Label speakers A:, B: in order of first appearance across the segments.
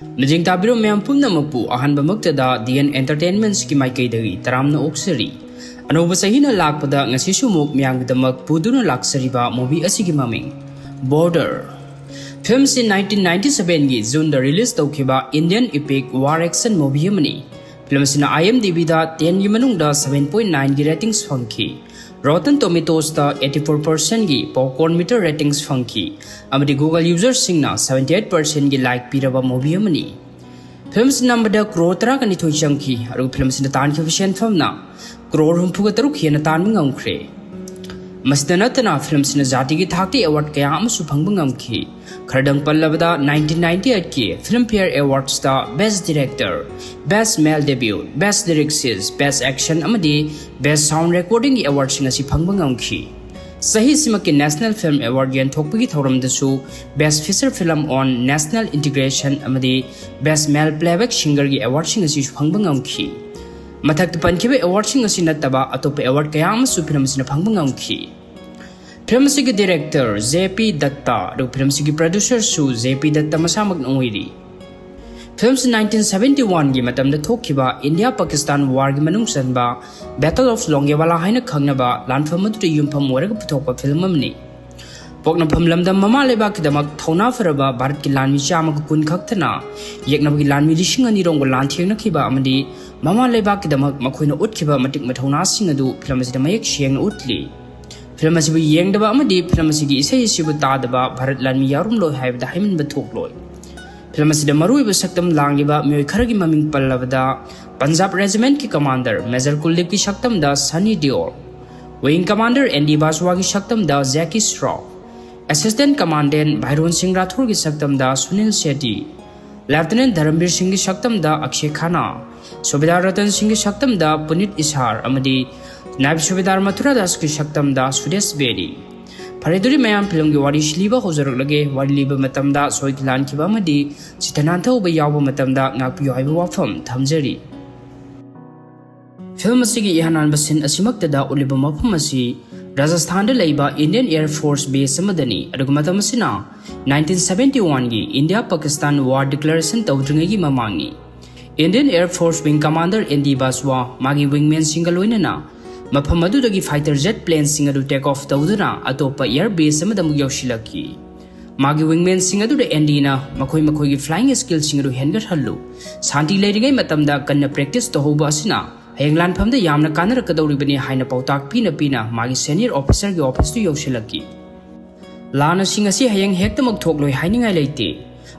A: Mijing tabiro mayam pumnamagpu ahanbamaktada DN Entertainments ki maikaidagi taramna oksari. Anoba sahina lakpada ngasisumuk miyangdamak puduna laksariba movie asigi maming Border. Films in 1997 gi June da release tawkiba Indian epic war action movie amani. Films in IMDb da 10 gi manungda 7.9 gi ratings fangki. Rotten Tomatoes da 84% gi popcorn meter ratings fangki. Amadi Google users singna 78% gi like piraba movie amani. Films number da crore tara kani thoi changki aru films in tan ki vision famna crore humpuga taruk hena tan ngamkre. Masdanatana films in jati gi thakti award kaya amasu phangba ngamki. Khardang pallabada 1998 ki Filmfare Awards da Best Director, Best Male Debut, Best Lyricist, Best Action amadi Best Sound Recording gi awards ngasi phangba ngamki. Sahi simaki National Film Award yan thokpagi thoramdasu Best Feature Film on National Integration amadi Best Male Playback Singer gi awards ngasi phangba ngamki. Mathak pankibe awards ngasi nataba atope award kaya amasu films na phangba ngamki. Film sigi director JP Dutta do film sigi producer su JP Dutta masamag nangwiri. Films 1971 gi matamda thokiba India Pakistan war gi manungsan ba Battle of Longewala haina khangnaba lanfam adu yumpham waraga puthokpa film amni. Pokna phamlamda mama leba kidamak thona faraba Bharat ki lanmi chama kun khakthana yeknab gi lanmi lising ani rong lan thiengna khiba amadi mama leba kidamak makhoina utkhiba matik mathona sing adu film sida mayek siang utli. Film asibu yengdaba amadi film asigi isai asibu tadaba Bharat lanmi yarum loi haibda haimin bathok loi. Film asida maruiba saktam langiba miyoi kharagi maming pallabada Punjab Regiment ki commander Major Kuldeep ki saktam da Sunny Deol, Wing Commander ND Baswa ki saktam da Shroff, Assistant Commandant Bhairon Singh Rathore ki saktam da Sunil Shetty, Lieutenant Dharamveer Singh ki saktam da Akshaye Khanna, Subedar Ratan Singh ki saktam da Puneet Issar amadi Naib Subedar Mathura Das ki saktam da Sudesh Bedi. Pariduri mayam film gi wari shliba hozaruk lage wari liba matamda soikilan kiba amadi sitananta uba yawba matamda ngakpiyo haiba wafam thamjari. Film asigi ihanan basin asimaktada uliba mafam asi Rajasthan da laiba Indian Air Force Base amadani aduga matam asina 1971 gi India Pakistan War Declaration tawdringai gi mamangni. Indian Air Force Wing Commander ND Baswa magi wingman singaloinana Mafam adudagi fighter jet planes sing adu take off tawduna atopa air base amada mug yawshilaki. Magi wingman sing adu de endina makhoi gi flying skills sing adu hengar hallu. Santi leiringai matamda kanna practice to hoba asina henglan phamda yamna kanarakadawribani haina pautak pina magi senior officer gi office tu yawshilaki. Lana sing asi hayang hektamag thokloi hainingai leite.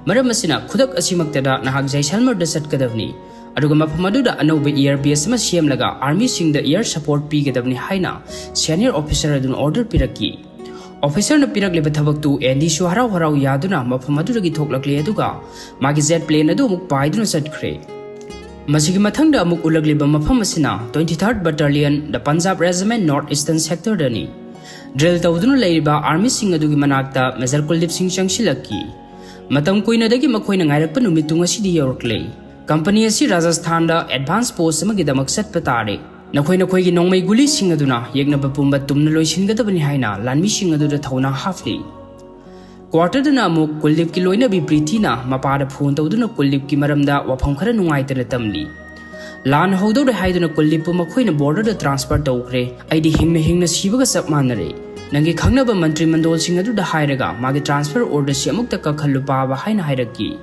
A: Maram asina khudak asimaktada nahak Jaisalmer da satkadavni. Aduga mapamaduda anoba air base ama siamlaga army sing the air support pigadabni haina senior officer adun order piraki. Officer na piragleba thabak tu ND su harau yaduna mapamadudagi thoklakle aduga magi jet plane adu muk paiduna satkre. Masigi mathangda amuk ulagliba mafam asina 23rd Battalion the Punjab Regiment Northeastern Sector dani. Drill tawduna leiba army sing adugi manakta Major Kuldeep Singh changsilaki. Matam koinadagi makhoina ngairakpa numitunga sidi yorklei. Company asi Rajasthan da advance post amagi damak satpa tare. Nakhoi gi nongmai guli sing aduna yekna bapumba tumna loisingadabani haina lanmi sing adu da thona hafli. Quarter dana amuk Kuldeep ki loina bi Prithina mapada phone tawduna Kuldeep ki maramda wafam khara nungaitana tamli. Lan hodo de haiduna Kuldeep pu makhoina border da transfer tawkre aidi hingna sibaga sap manare. Nangi khangnaba mantri mandol sing adu da hairaga magi transfer order si amuk ta kakhallu paba haina hairaki.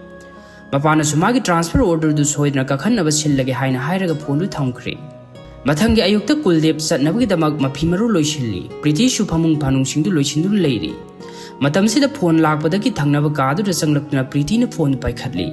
A: Mapana sumagi transfer order du soidna kakhanaba sillage haina hairaga phone du thamkre. Mathangi ayukta Kuldeep satnabagi damak mafimaru loisilli British phamung phanung singdu loisindu leiri. Matamsida phone lakpadagi thangnaba kadu da sanglakna Priti na phone paikhatli.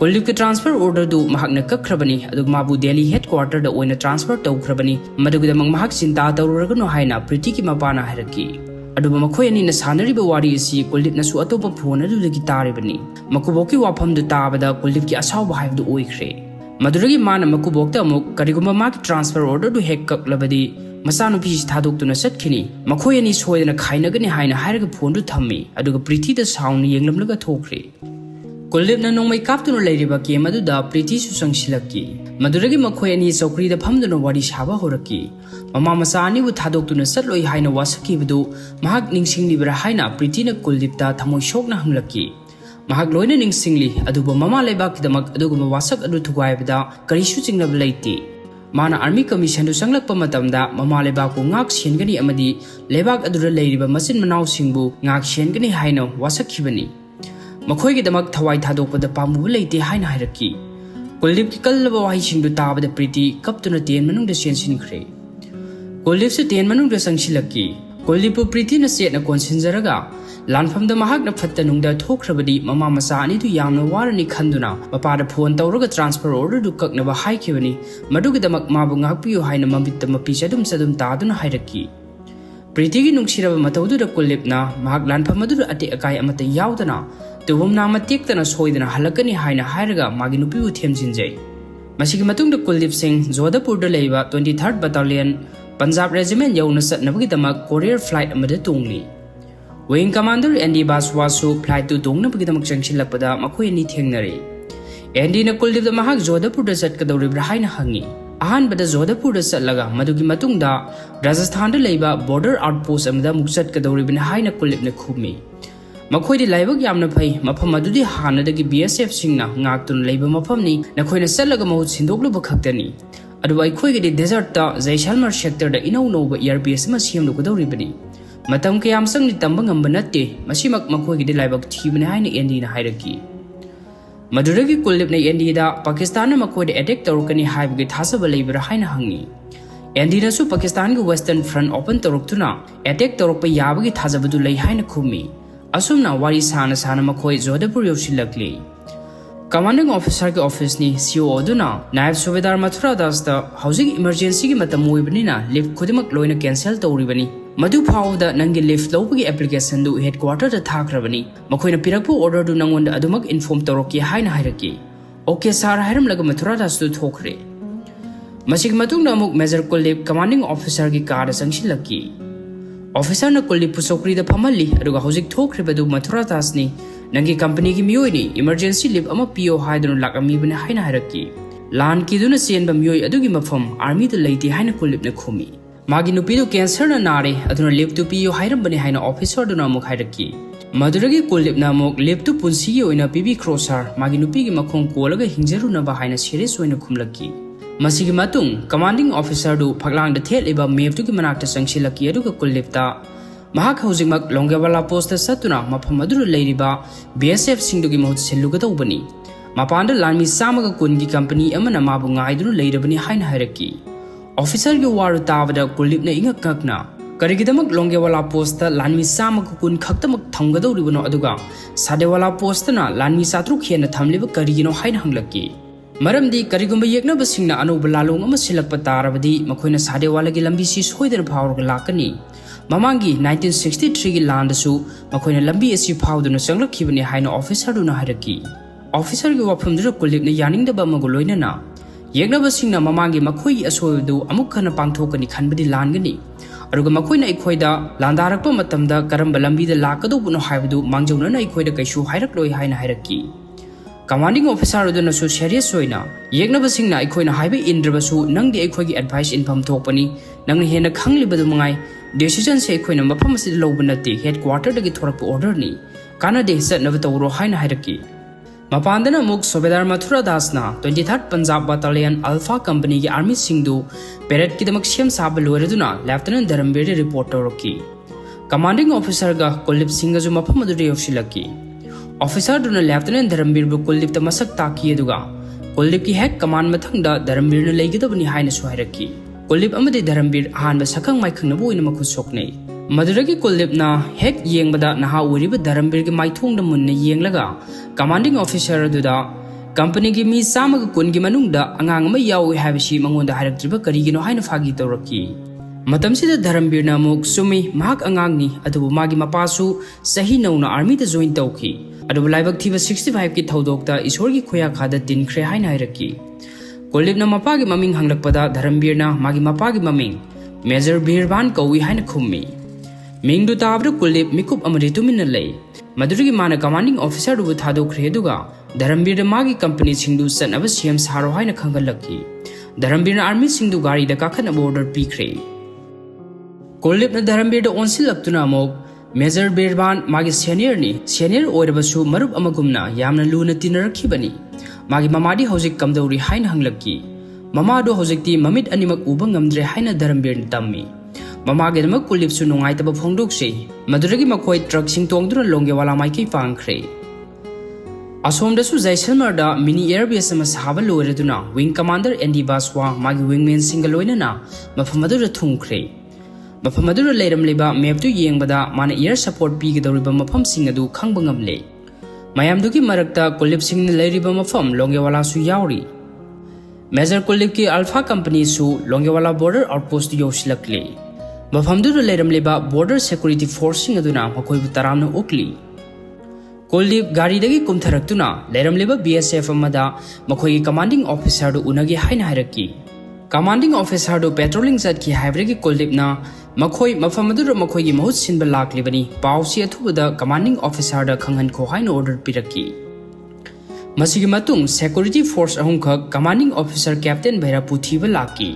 A: Kuldeep ki transfer order du mahakna kakhrabani adug mabu Delhi headquarter da oina transfer tawkhrabani madugidamang mahak sinta tawruraga no haina Priti ki mapana hairaki. Aduba makhoi ani na sanariba wari asi Kuldeep na su atopa phone adu dagi taribani. Makuboki wafam du tabada Kuldeep ki asawba haibdu oikre. Maduragi mana makubokta amuk karigumba maki transfer order du hek kaklabadi masanu pis thadoktu na satkini makhoi ani soidana khainagani haina hairaga phone du thammi aduga Priti da sound yenglamlaga thokre. Kuldeep na nongmai kaptuna leiriba game adu da Priti su sangsilaki. Maduragi makhoi ani chokri da phamduna wari saba horaki. Mama masani bu thadoktu na satloi haina wasaki badu mahak ningsinglibra haina Priti na Kuldeep ta thamoi shokna hamlaki. mahak loina ningsingli aduba mama leibakkidamak aduguma wasak adu thugaibada karisu chingnaba leiti mana army commission du sanglakpa matamda mama leibakku ngak siengani amadi leibak adura leiriba masin manaw singbu ngak siengani haino wasakhibani makhoigidamak thawai thadokpada pamu leiti haina hairaki Kuldip ki kallaba wahisingdu tabada priti kaptuna ten manungda sensinkhre Kuldip se ten manungda sangsilaki Kuldip priti na set na konsinjaraga lanfamda mahak na fatta nungda thokrabadi mama masa ani du yamna warani khanduna mapada phone tawraga transfer order du kaknaba haikibani madugidamak mabu ngakpiyo haina mamitta mapisadum sadum taduna hairaki Priti gi nungsiraba matawdu da Kuldipna mahak lanfamadu ate akai amata yaudana Tubumna matikta soidana halakani haina hairaga magi nupibu themjinjai masigi matungda Kuldip Singh Jodhpurda leiba 23rd battalion Punjab regiment yauna satnabagidamak courier flight amada tungli Wing commander ND Baswasu flight tu tungnabagidamak changsilakpada makhoi ani thengnare ND na Kuldip da mahak Jodhpurda satkadawribra haina hangi ahanbada Jodhpurda satlaga madugi matungda Rajasthan da leiba border outpost amada muksatgadawribna haina Kuldipna khumi Makhoi laibak yamna phai mafam adudi hanadagi BSF singna ngaktun leiba mafamni nakhoina sallaga mahut sindokluba khaktani adu aikhoi gi desert ta Jaisalmer sector da inau noba airbase ma siamlu kodawribani matam kayam sangni tamba ngamba natte masimak makhoi gi laibak thibani haina endi na hairaki maduragi Kuldip na endi da Pakistan na makhoi da attack tawrkani haibagi thasaba leibra haina hangi endi na su Pakistan gi western front open tawrktuna attack tawrkpa yabagi thajabadu lei haina khumi Asumna wari sana makhoi Jodhpur yausilakli Commanding officer ki office ni CO duna Naib Subedar Mathura Das da housing emergency ki matam moibanina lift khudimak loina cancel tawribani madu phawda nangi lift lobagi application du headquarter da thakrabani makhoina pirakpu order du nangonda adumak inform tawroki haina hairaki okay sir hairam laga Mathura Das du thokre masig matungna amuk Major Kuldip commanding officer ki car sangsilaki Officer na Kuldip pusokri da phamali aduga hojik thokhribadu Mathura Das ni nangi company ki miyoi ni emergency leave ama PO haidunu lakami bane haina hairaki lan ki duna senba miyoi adugi mafam army da leiti haina Kuldip na khumi magi nupi du cancer na nare aduna leave tu PO hairam bane haina officer duna amuk hairaki maduragi Kuldip na amuk leave tu punsi gi oina BB Crosser magi nupi gi makhong kolaga hingjaru na ba haina serious oina khumlaki Masigi matung commanding officer du phaglang da thel iba map tu ki manakta sangsilaki aduga Kuldip ta mahak hojingmak Longewala post satuna mafam adu leiriba BSF singdu gi mahut selluga tawbani mapanda lanmi samaga kungi company amana mabu ngaidunu leirabani haina hairaki officer gi waru tawada Kuldip na inga kakna karigidamak Longewala post ta lanmi samaga kun khaktamak thamgadawribano aduga Sadewala post na lanmi satru khena thamliba karigino haina hanglaki Maramdi karigumba yeknaba singna anuba lalong ama silakpa tarabadi makhoina Sadewala gi lambi si soidana phawrga lakani mamangi 1963 gi landasu makhoina lambi asi phawduna sanglakhibani haina officer duna hairaki officer gi wafamdura Kuldip na yaningdaba magoloina na yeknaba singna mamangi makhoi asoidu amuk khana pangthokani khanbadi langani aruga makhoina ikhoida landarakpa matamda karamba lambi da lakadobuno haibadu mangjona na ikhoida kaisu hairak loi haina hairaki Commanding officer aduna su serious soina yeknaba singna ikhoina haibe indrabasu nangdi ikhoigi advice infam thokpani nangni hena khanglibadu mangai decision se ikhoina mafam asida lobunate headquarter dagi thorakpa order ni kana de satnaba tawro haina hairaki mapandana muk Subedar Mathura Das na 23rd Punjab battalion Alpha company gi army singdu parade kidamak siam saba loiraduna Lieutenant Dharambir report tawroki commanding officer ga Kuldip Singh ju mafam adu yausilaki Officer duna Lieutenant Dharambir bu Kuldip ta masak taki aduga Kuldip ki head command mathangda Dharambir na leigidabani haina suhairaki Kuldip amadi Dharambir ahanba sakang mai khangnabu ina makhut soknei maduragi Kuldip na head yengbada naha uriba Dharambir gi maithongda munna yenglaga commanding officer aduda company gi mi samaga kun gi manungda angang ma yawi habisi mangonda hairaktriba karigino haina phagi tawraki matamsida Dharambir na muk sumi mahak angangni adubu magi mapasu sahi nauna army da join tawki adubu laibak thiba 65 ki thodokta Issar gi khoya khada tinkhre haina hairaki Kuldip na mapagi maming hanglakpada Dharambir na magi mapagi maming Major Birban kawi haina khummi mingdu tabra Kuldip mikup amari tuminna lei madurigi mana commanding officer du thadokre aduga Dharambir da magi company singdu sanaba CM saro haina khangalaki Dharambir na army singdu gari da kakhan order pikre Kuldip na Dharambir da onsilaptuna amok Major Birban magi senior ni senior oirabasu marup amagumna yamna luna tinarakhibani magi mamadi hojik kamdauri hain hanglaki mama do hojikti mamit animak uba ngamdre haina Dharambir ni tammi mama gedamak kulipsu nungaitaba phongdokse maduragi makhoi truck sing tongduna Longewala maikei pangkhre asomdasu Jaisalmerda mini airbase ama sahaba loiraduna wing commander ND Baswa magi wingman singa loinana mafamadu thungkhre mafamadu leiramliba map tu yengbada mana air support pigidoriba mafam singadu khangba ngamle mayamdugi marakta kulip sing leiriba mafam Longewala su yauri Major Kulip ki Alpha company su Longewala border outpost yosilakle mafamdu leiramliba border security force singaduna makoibu taramna ukli Kulip gari dagi kumtharaktuna leiramliba BSF amada makoi commanding officer du unagi haina hairaki Commanding officer do patrolling zat ki hybrid Kulip na makhoi mafamadu makhoi gi mahut sinba laklibani pausi athubada commanding officer da khanghan ko haina order piraki masigi matung security force ahum khak commanding officer captain Bhairapu thiba laki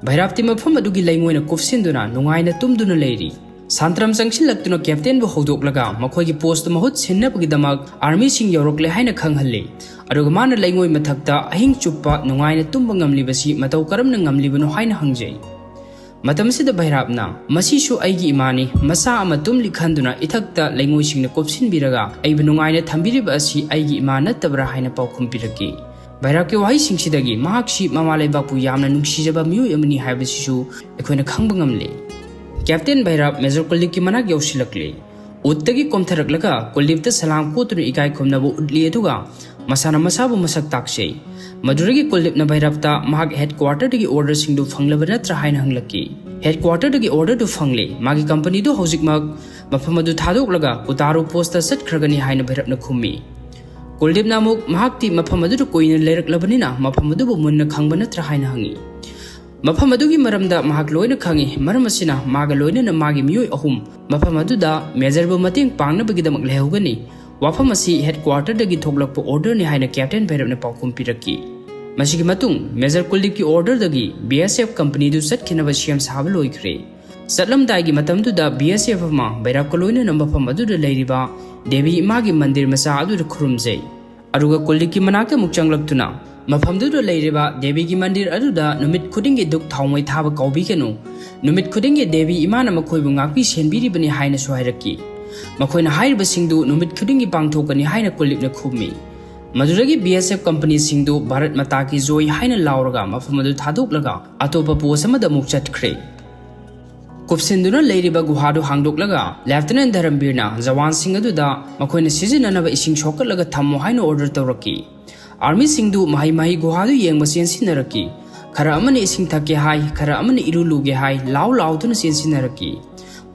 A: Bhairapti mafam adugi laingoina kufsinduna nungaina tumduna leiri Santram Sangshin Laktuna Captain bu Hodok Laga, Makogi post Mahut Sinapagi Damak, Army Sing Yorokle Haina Kanghalle, Arugamana Langoi Matakta, Ahing Chupa, Nungaina Tumbangam Libasi, Matau Karam Nangam Libano Haina Hangje. Matamsi the Bairapna, Masishu Aigi Imani, Masa Amatum Likanduna, Itakta, Langoi Sing the Kopsin Biraga, Aibunungaina Tambiribasi, Aigi Imana Tabra Haina Paukum Piraki. Bairaki Wai Sing Sidagi, Mahakshi Mamale Bapu Yamna Nuksijaba Mu Yamini Habishu, Equina Kangbangam. Captain Bhairap Major Kulip ki manak yausilakle uttagi komtharaklaga Kulipta salam kotunu ikai khomnabu udli aduga masana masabu masak taksei maduragi Kulip na Bhairapta mahak headquarter dagi order singdu phanglaba natra haina hanglaki headquarter dagi order du phangle magi company du hojikmak mafamadu thadoklaga utaru posta satkragani haina Bhairapna khummi Kulip namuk mahakti mafamadu du koina leiraklabanina mafamadu bu munna khangba natra haina hangi Mafamadugi maramda mahak loina khangi maramasina maga loina na magi miyoi ahum mafamaduda major bu mating pangna bagidamak lehugani wafamasi headquarter dagi thoglakpo order ni haina captain Bhairap na paukum piraki masigi matung major Kulip ki order dagi BSF company du satkhina basiam sahab loikre satlam daigi matamdu da BSF ma Bhairap ko loina na mafamadu da leiriba devi magi mandir masa adu khurumjai aruga Kulip ki manaka mukchanglaktuna Mafamdu leiriba Devi ki mandir aduda numit khudingi duk thaumai thaba kaubi kenu numit khudingi Devi imana makhoi bu ngakpi senbiri bani haina sohairaki makhoina hairiba singdu numit khudingi pangthokani haina Kulip na khummi maduragi BSF company singdu Bharat mata ki joy haina lauraga mafamadu thadoklaga atopa posamada mukchatkhre Kupsinduna leiriba guhadu hangdoklaga Lieutenant Dharambirna Jawan sing aduda makhoina sizinanaba ising sokatlaga thammo haina order tawraki Army singdu mahi guhadu yeng masien sinaraki khara amani ising thake hai khara amani iruluge hai law tun sin sinaraki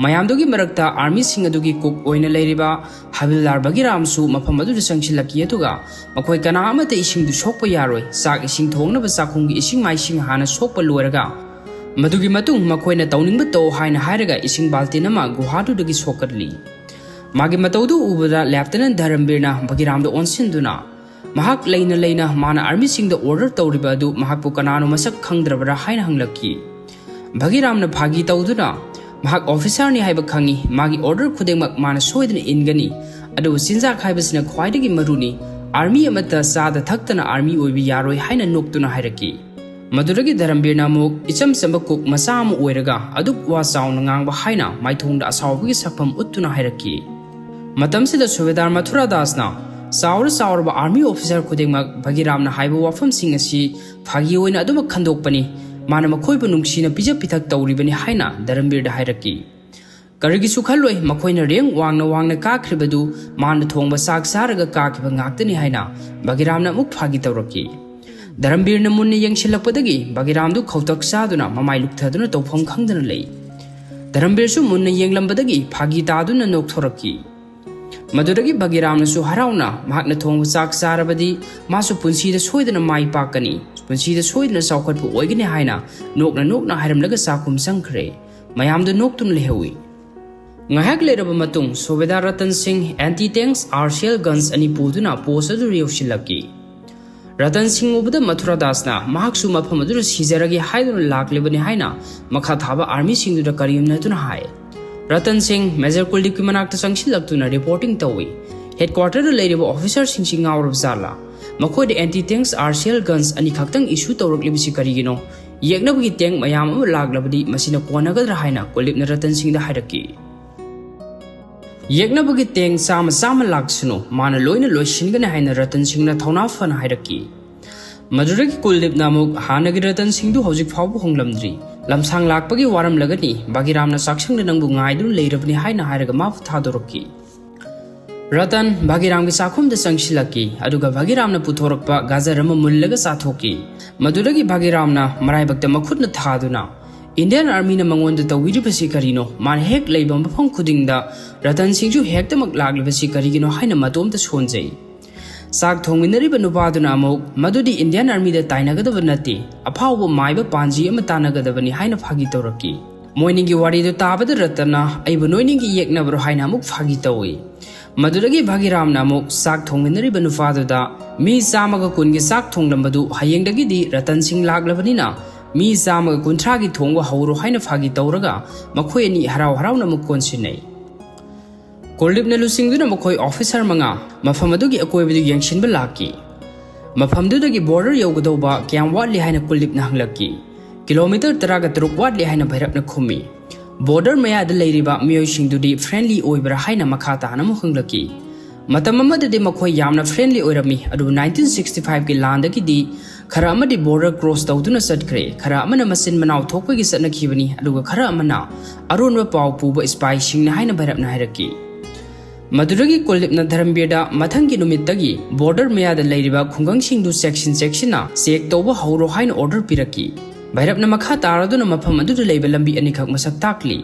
A: mayamdugi marakta army singadugi cook oina leiriba Havildar Bagiram su mafamadu sangsilaki atuga makoi kana amate ising du sokpa yaroi sak ising thongna ba sakhungi ising mai sing hana sokpa loiraga madugi matung makoina tawningba to haina hairaga ising baltinama guhadu dagi sokatli magi mataudu ubada Lieutenant Dharambirna Bagiramda onsinduna Mahak leina mana army sing the order tawriba adu mahakpu kanano masak khangdrabara haina hanglaki Bhagiram na phagi tawduna mahak officer ni haiba khangi magi order khudengmak mana soidna ingani adu sinjak haibasina khwaidagi maruni army amata sada thaktana army oibi yaroi haina noktuna hairaki maduragi Dharambir namuk icham sambakuk masam oiraga aduk wa sauna ngangba haina maithongda asawbagi sakpham uttuna hairaki matamsida Subedar Mathura Dasna Saur ba army officer khudengmak Bhagiramna haiba wafam sing asi phagi oina aduma khandokpani mana makhoi bu nungsina pija pithak tawribani haina Dharambir da hairaki karigi sukhaloi makhoina reng wangna kakribadu mana thongba sak saraga kakiba ngaktani haina Bhagiramna muk phagi tawraki Dharambir na munni yengsilakpadagi Bhagiramdu khautak saduna mamai lukthaduna tawpham khangdana lei Dharambir su munni yenglambadagi phagi taduna nokthraki Maduragi Bhagiram su harauna mahakna thongba sak sarabadi masu punsida soidana mai pakani punsida soidana saukhatpu oigani haina nokna hairamlaga sakum sangkhre mayamdu noktun lehawi ngahak leraba matung Subedar Ratan Singh anti-tanks RCL guns ani puduna posadu riyusilaki Ratan Singh ubada Mathura Dasna mahaksu maphamadu sijaragi haiduna laklibani haina makha thaba army singdu da kariyamna tuna hai Ratan Singh Major Kuldeep ki manakta sangsilaktu reporting tawi headquarter da leiriba officer sing aurab zala makhoi de anti tanks RCL guns ani khaktang issue tawraklibisi karigino yegnabagi tank mayam am laglabadi masina konagadra haina Kuldeep na Ratan Singh da hairaki yegnabagi tank sama laksino mana loina loishingana haina Ratan Singh na thauna fan hairaki Maduraki Kuldeep namuk hanagi Ratan Singh du hojik phawbu honglamdri lamsang lakpagi waram lagani Bhagiramna saksang na nangbu ngaidun leirabni haina hairaga mafu thadoraki Ratan Bhagiramgi sakhum da sangshilaki aduga Bhagiramna puthorakpa gazarama mullaga sathoki Maduragi Bhagiramna maraibakta makhutna thaduna Indian Army na mangonda tawiribasi karino man hek leiba mafam khudingda Ratan Singh ju hektamak laglibasi karigino haina matomta sonjai Sak thongminariba nupaduna amok madudi Indian Army da tainagadaba nati aphawba maiba panji ama tanagadabani haina phagi tawraki moiningi wari do tabada Ratana aiba noiningi yeknabro haina amuk phagi tawi maduragi Bhagiramna amuk sak thongminariba nupaduda mi samaga kungi sak thonglambadu hayengdagi di Ratan Singh laglabanina mi samaga kuntragi thongwa hawro haina phagi tawraga makhoi ani haraw na mukonsinai Kuldeep na lusingduna makhoi officer manga mafamadugi akoibidu yangshinba laki mafamdudagi border yaugadawba kyam watli haina Kuldeep na hanglaki kilometer 13 watli haina bhairapna khumi border maya da leiriba miyoisingdudi friendly oibra haina makha tahana mu hanglaki matam amadadi makhoi yamna friendly oirami adu 1965 ki landagi di khara amadi border cross tawduna satkre khara amana masin manaw thokpagi satnakhibani aduga khara amana aronwa paw puba spy singna haina bhairapna hairaki Maduragi Kuldeep na Dharambirda mathangi numittagi border mayada leiriba khungangsingdu section na sek tawba hawro haina order piraki Bhairapna makha taraduna mafam adudu leiba lambi ani khak masak takli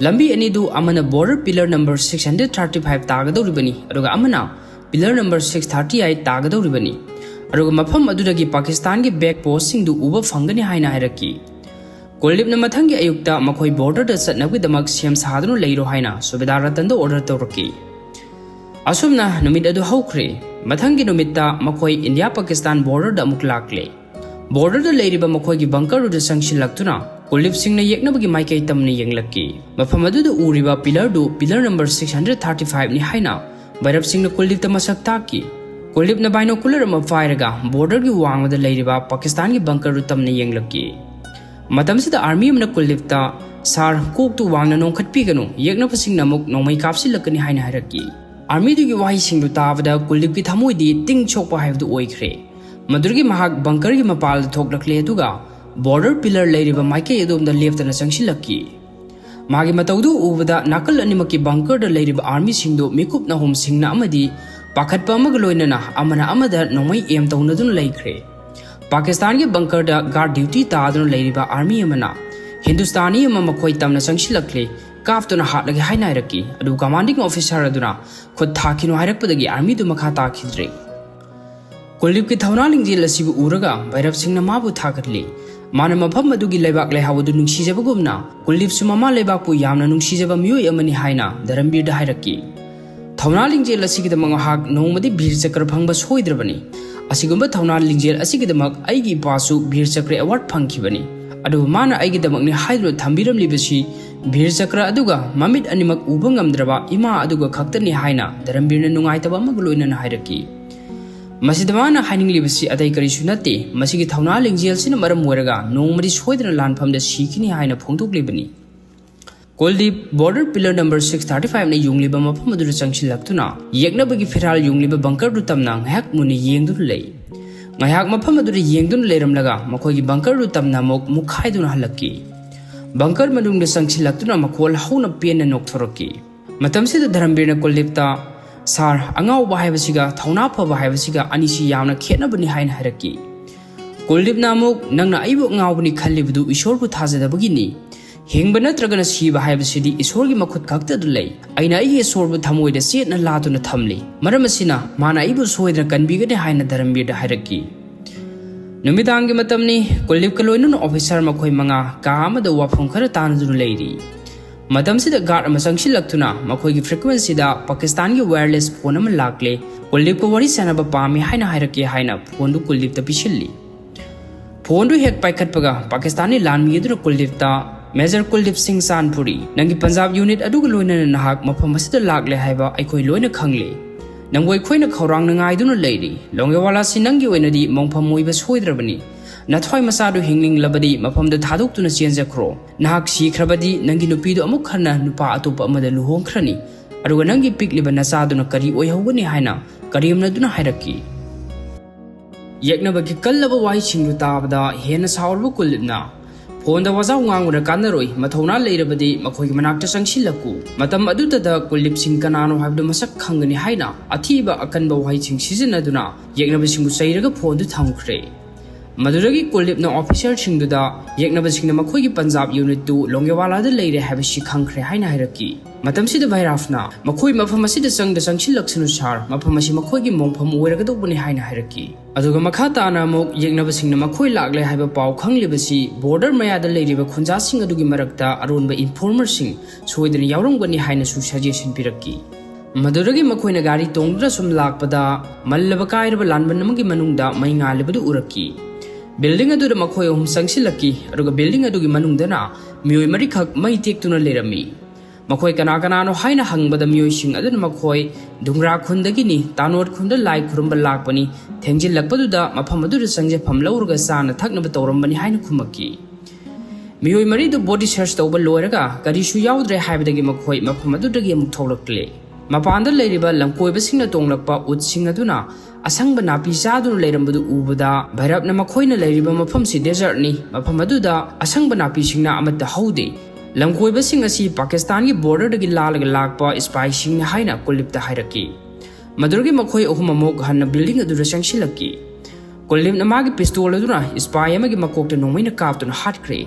A: lambi ani du amana border pillar number 635 tagadawribani aduga amana pillar number 638 tagadawribani aduga mafam adudagi Pakistan gi back post singdu uba fangani haina hairaki Kuldeep na mathangi ayukta makhoi border da satnabgidamak sem sadunu leiro haina Subedar Ratan da order tawraki Asumna numid adu haukre mathangi numitta makhoi India Pakistan border da amuk lakle border da leiriba makhoi gi bunker da sangshilaktura Kuldeep Singh na yeknabagi maikai tamni yenglaki mafam adu da uriba pillar number 635 ni haina Bhairap Singh na Kuldeep ta masak taki Kuldeep na binocular ama fairaga border gi wangma da leiriba Pakistan gi bunker du tamni yenglaki matam sida army amna Kuldeep ta sar kok tu wangna nongkhatpi ganu yeknaba Singh na muk nongmai kapsilakani haina hairaki Army du gi wahi singdu tabada Kuldeep ki thamoi di ting chokpa haibdu oikhre madurgi mahak bunker gi mapal thoklakle duga border pillar leiriba maike edom da leftana sangsilaki magi matawdu ubada nakal animaki bunker da leiriba army singdu mikup na hom singna amadi pakhatpa amag loinana amana amada nomai em tawnadun leikhre Pakistan gi bunker da guard duty taadun leiriba army amana Hindustani ama makhoi tamna sangsilakle Kaftuna hatlagi hainairaki adu commanding officer aduna khud thakino hairakpadagi army du makha takhidre Kuldeep ki thauna lingjel asibu uraga Bhairap Singh na mabu thakatli mana mafam adugi leibak leihawadu nungsijabagumna Kuldeep su mama leibak pu yamna nungsijaba miyoi amani haina Dharambir da hairaki thauna lingjel asigidamang hak nongmadi bir chakra phangba soidrabani asigumba thauna lingjel asigidamak aigi pasu bir chakra award phangkhibani adu mana aigidamakni haidro thambiram libasi bir chakra aduga mamit animak uba ngamdraba ima aduga khaktani haina Dharambirna nungaitaba magloina na hairaki masidamana haininglibasi adai karisu nate masigi thauna lingjel sina maram moiraga nongmadi soidra lanphamda sikini haina phongtoklibani Kuldeep border pillar number 635 na yungliba mafam adu changsilaktuna yeknabagi feral yungliba bunker du tamna ngahak muni yengdu lei ngahak mafam adu yengdun leiramlaga makhoi gi bunker du tamna mok mukhaiduna halakki bunker manung da sangsilaktuna makhol hauna pena nokthoraki matamsida Dharambirna Kuldeep ta sar angau bahaibasiga thauna pha bahaibasiga anisi yamna khetnabani hain hairaki Kuldeep namuk nangna aibu ngawbani khallibdu Issar bu thajadabagini hingba natragana siba haibasidi Issar gi makhut khakta du lei aina ai Issar bu thamoida setna laduna thamli maramasina mana aibu soidra kanbigane haina Dharambir da hairaki Numidangi matamni Kuldeep kaloinun officer makhoi manga kaamada wafam khara tanadunu leiri matamsida guard ama sangsilaktuna makhoi gi frequency da Pakistan gi wireless phone ama lakle Kuldeep ko wari sanaba pami haina hairaki haina phone du Kuldeep ta pisilli phone du hek paikhatpaga Pakistani lanmi edura Kuldeep ta Major Kuldip Singh Sanpuri nangi Punjab unit aduga loina nahak mafam asida lagle haiba aikoi loina khangle nangoi khoina khawrang nangai duna leiri Longewala si nangi oinadi mongpham moiba soidrabani nathoi masadu hingling labadi mafam da thaduk tuna chenjakro nahak si khrabadi nangi nupi do amuk khanna nupa atopa amada luhongkhrani aduga nangi pikliba nasaduna kari oihogani haina karimna duna hairaki yeknabagi kallaba wai chingdu tabada hena saurbu kulibna Honda waza nganguna kanaroi mathona leirabadi makhoi manakta sangsilaku matam adutada Kuldip Singh kanano habdu masak khangani haina athiba akanba wai ching sizinaduna yeknaba singbu sairaga phondu thamkhre maduragi Kuldip na officer singduda yeknaba singna makhoi Punjab unit tu Longewala da leire habishi khangkhre haina hairaki matam sida vairafna makhoi mafam asida sangda sangsilaksanu sar mafam asi makhoi gi mongpham oiraga dobuni haina hairaki aduga makha tana mok yeknaba singna makhoi lagle haiba paw khanglibasi border mayada leiriba khunja sing adugi marakta aronba informer sing soidana yaurongani haina su suggestion piraki maduragi makhoina gari tongdra sum lakpada mallaba kairaba lanban namagi manungda mainga lebadu uraki building aduda makhoi hum sangsilaki aduga building adugi manungdana mioi mari khak mai tektuna lerami makhoi kana kana no haina hangbada mioi sing aduna makhoi dungra khundagini tanot khunda lai khurumba lakpani thengjil lakpaduda mafam aduda sangje pham laurga sana thaknaba tawrambani haina khumaki mioi mari do body search tawba loiraga kari su yaudre haibadagi makhoi mafam adudagi amuk tholakle mapanda leiriba lamkoiba singna tonglakpa utsing aduna asangba napi saduna leirambadu ubada bhairapna makhoina leiriba mafam si desert ni mafam aduda asangba napi singna amatta haude lamkoiba sing asi Pakistan gi border dagi lalaga lakpa spy sing haina Kuldipta hairaki madurgi makhoi ahum amok hanna building adura sangsilaki Kuldip na magi pistol aduna spy amagi makokta nongmaina kaptuna hatkre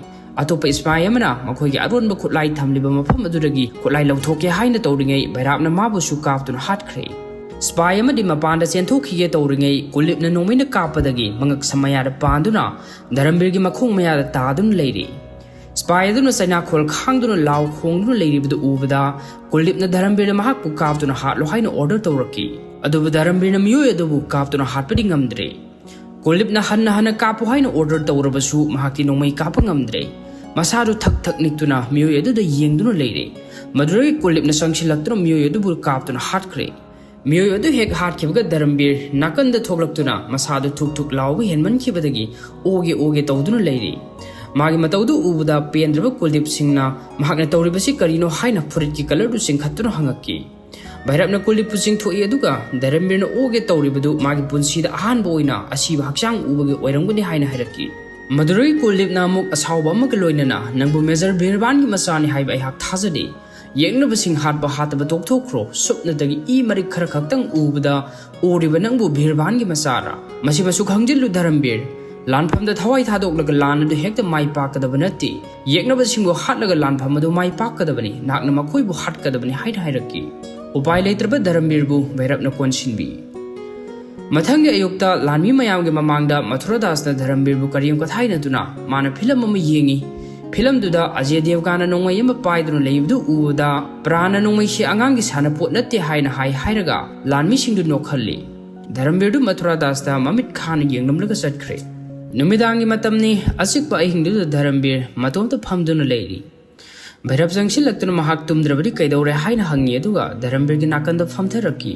A: atopa spy amana makhoi gi aronba khutlai thamliba mafam aduragi khutlai lawthoke haina tawringai bhairapna mabu su kaptuna hatkre spy amadi mapanda chenthokhiye tawringai Kuldip na nongmaina kapadagi mangak samaya da panduna Dharambir gi makhong maya da tadun leiri Spy aduna saina khol khangduna law khongduna leiribdu ubada Kuldip na Dharambir mahak pu kaptuna hatlo haina order tawraki adubu Dharambir na miyoi adubu kaptuna hatpadi ngamdre Kuldip na hanna kapu haina order tawrabasu mahakti nongmai kapa ngamdre masadu thak niktuna miyoi aduda yengduna leire maduragi Kuldip na sangsilaktuna miyoi adubu kaptuna hatkre miyoi adu hek hatkhibaga Dharambir nakanda thoklaktuna masadu thuk lawga henmankhibadagi oge tawduna leire Magi mataudu ubada pendraba Kuldip Singhna mahakna tawribasi karino haina furit ki color du singkhatuna hangaki Bhairapna Kuldip Singh thoi aduga Dharambir na oge tawribadu magi punsida ahanba oina asiba hakchang ubagi oirangani haina hairaki Madurai Kuldip na amuk asawba amaga loinana nangbu Major Birban gi masani haiba ai hak thajade yeknaba sing hatba hataba tokthokro supnadagi I mari khara khaktang ubada oriba nangbu Birban gi masara masiba su khangjillu Dharambir Lanpam da thawai thadok laga lan adu hekta mai pakadaba natti yeknaba singbo hatlaga lanpam adu mai pakadabani nakna makhoi bu hatkadabani hairaki upai leitraba Dharambir bu bhairapna konsinbi mathangi ayukta lanmi mayamge mamangda Mathuradas na Dharambir bu kariyam kathaina duna mana film ama yengi film duda Ajay Devgana nongmai ama paiduna leibdu uda prana nongmai si angangi sana pot natte haina hairaga lanmi singdu nokhalli Dharambir du Mathuradas da mamit khan yengnamlaga satkre Numidangi matamni asikpa ahingdu Dharambir matomta phamduna leiri Bhairap sangsilaktuna mahak tumdrabadi kaidore haina hangi aduga Dharambir gi nakanda phamtharaki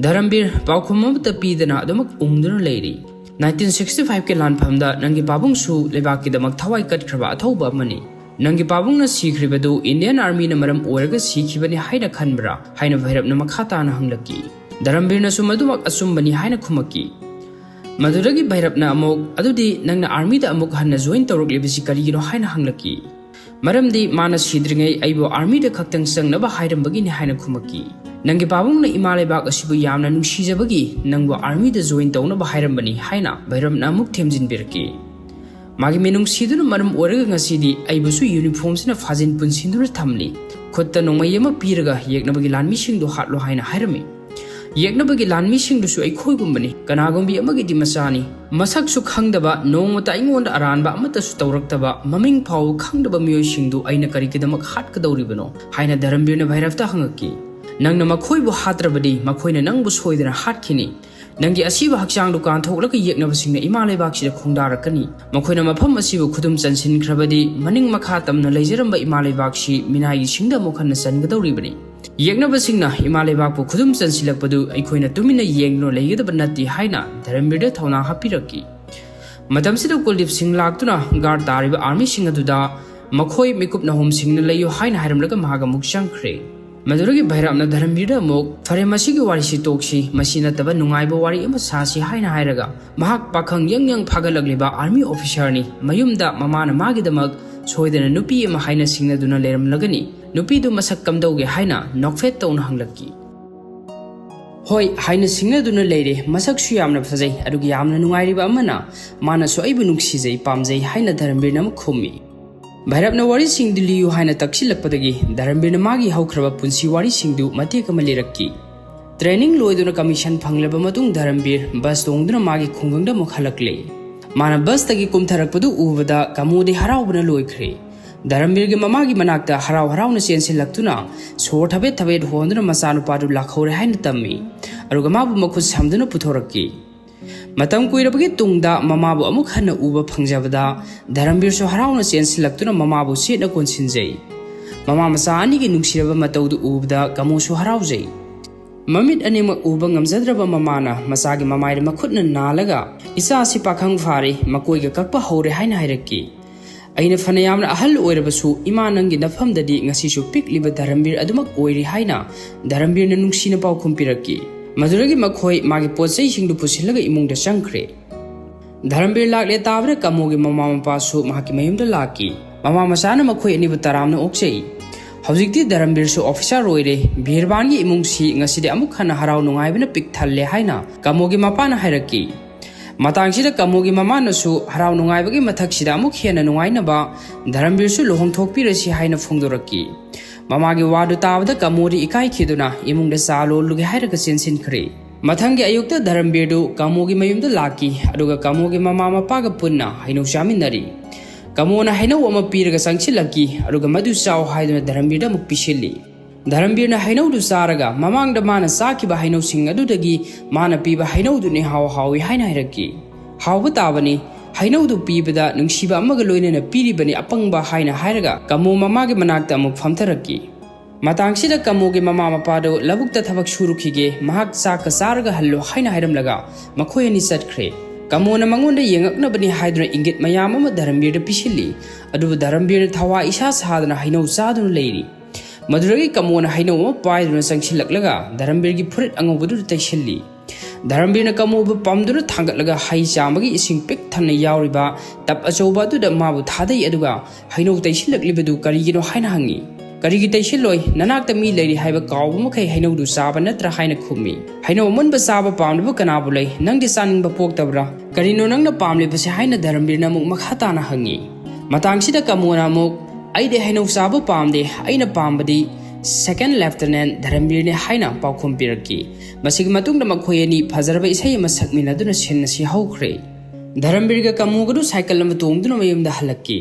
A: Dharambir paukhumamta pidana adumak umduna leiri 1965 ke lanphamda nangi pabung su lebaki damak thawai katkraba athauba amani nangi pabung na sikribadu Indian Army na maram oiraga sikhibani haina khanbra haina Bhairap na makhata na hanglaki Dharambir na sumadumak asumbani haina khumaki Maduragi Bhairapna amok adudi nangna army da amok hanna join tawraklibasi karigino haina hanglaki maramdi mana sidringai aibo army da khaktang sangnaba hairambagi ni haina khumaki nangi pabungna imalebak asibu yamna nungsijabagi nangbo army da join tawnaba hairambani haina Bhairapna amok themjinbirki magi menung siduna maram oraga ngasidi aibusu uniform sina fajin punsindura thamli khotta nongmayama piraga yeknabagi lanmi singdo hatlo haina hairami yeknabagi lanmi singdusu aikhoigumbani kanagombi amagi di masani masak su khangdaba nongmata ingonda aranba amata su tawraktaba maming phau khangdaba miyoi singdu aina karikadamak hatkadawribano haina Dharambirna Bhairapta hangaki nangna makhoibu hatrabadi makhoina nangbu soidana hatkhini Nangi asiba hakchang dukan thoklaka yeknabasingna ima leibaksidha khongdarakani makoina mafam asibu khudum chansinkrabadi maning makha tamna leijaramba ima leibakshi minai singda mokhanna sangadawribani yeknabasingna ima leibakpu khudum chansilakpadu aikoina tumina yengno leigadaba natti haina Dharambirda thawna hapiraki matamsida kuldip sing laktuna guard tariba army singaduda makhoi mikupna hom singna leiyo haina hairamlaga mahaga mukshangkhre Maduragi Bairamna Dharambirda mok fare masigi wari si tokshi masina taba nungaiba wari ama sasi haina hairaga mahak pakhang yang phagalagliba army officer ni mayumda mamana magidamak soidana nupi ama haina singna duna leramlagani nupi du masak kamdauge haina nokfet tawna hanglaki Hoi haina singna duna leire masak su yamna phajai adugi yamna nungairiba amana mana so aibu nuksijai pamjai haina Dharambirna khummi Bhairapna wari singdu liyu haina taksilakpadagi Dharambirna magi haukraba punsi wari singdu matek ama lirakki training loiduna commission phanglaba matung Dharambir bus tongduna magi khungangda mukhalakle mana bus tagi kumtharakpadu ubada kamodi haraubna loikhre Dharambirge mamagi manakta harauna sensilaktuna sor thabet honduna masanu padu lakhore haina tammi aruga mabu makhut samduna puthorakki Matam kuirabagi tungda mamabu amuk hana uba phangjabada Dharambir so harauna sensilaktuna mamabu setna konsinjai mama masa ani gi nungsiraba mataudu ubda kamu so haraujai mamit anemak uba ngamjadraba mamana masagi mamaire makhutna nalaga isa si pakhang phari makoiga kakpa hore haina hairaki aina phanayamna ahal oirabasu imanangi nafamdadi ngasisu pikliba Dharambir adumak oiri haina Dharambirna nungsina pau khumpiraki Maduragi makhoi magi pochai singdu pusilaga imungda changkhre Dharambir lakle tabra kamogi mama mapasu mahaki mayumda laki mama masana makhoi anibu taramna okchai Haujikti Dharambir so officer roire Birbangi imungsi ngaside amuk khana harau nungaibna pik thalle haina kamogi mapana hairaki Matangsida kamogi mama nasu harau nungaibagi mathaksida amuk hena nungainaba Dharambir su lohong thokpirasi haina phongdoraki Mamagi wadu tabda kamori ikai khiduna imungda salo lugi hairaga sensinkhre mathangi ayukta Dharambirdu kamogi mayumda laki aduga kamogi mama mapaga punna hainu shaminari kamona hainau ama piraga sangsilaki aduga madu saw haiduna Dharambirda mukpisilli Dharambirna hainau du saraga mamangda mana sakiba hainau singadudagi mana piba hainau du ne hawi haina hairaki hawba tabani hainau du pibada nungsiba amaga loinena piribani apangba haina hairaga kamo mamagi manakta amuk famtharaki matangsida kamogi mama mapado labukta thabak shurukhige mahak saka sarga hallo haina hairamlaga makhoyani satkhre kamona mangonda yengaknabani haidra ingit mayam ama Dharambirda pisilli adu Dharambirna thawa isa sadana hainau saduna leiri maduragi kamona hainau ma paiduna sangsilaklaga Dharambirgi phurit angobudu taisilli Dharambirna kamobu pamduna thangatlaga hai chamagi ising pik thanna yauriba tap achoba du da mabu thadai aduga hainau taisilaklibedu karigino haina hangi karigi taisiloi nanakta mi leiri haiba kawbu makai hainau du saba natra haina khummi hainau munba saba pamlibu kanabu lei nangdi saningba poktabra karino nangna pamlibase haina Dharambirna muk makhatana hangi matangsida kamona muk aide hainau saba pamde aina pambadi Second Lieutenant Dharambirne haina paukhum piraki masig matungda makhoyani phajarba isai masakmina duna senna si haukhre Dharambirga kamugadu cycle ama tongduna mayumda halakki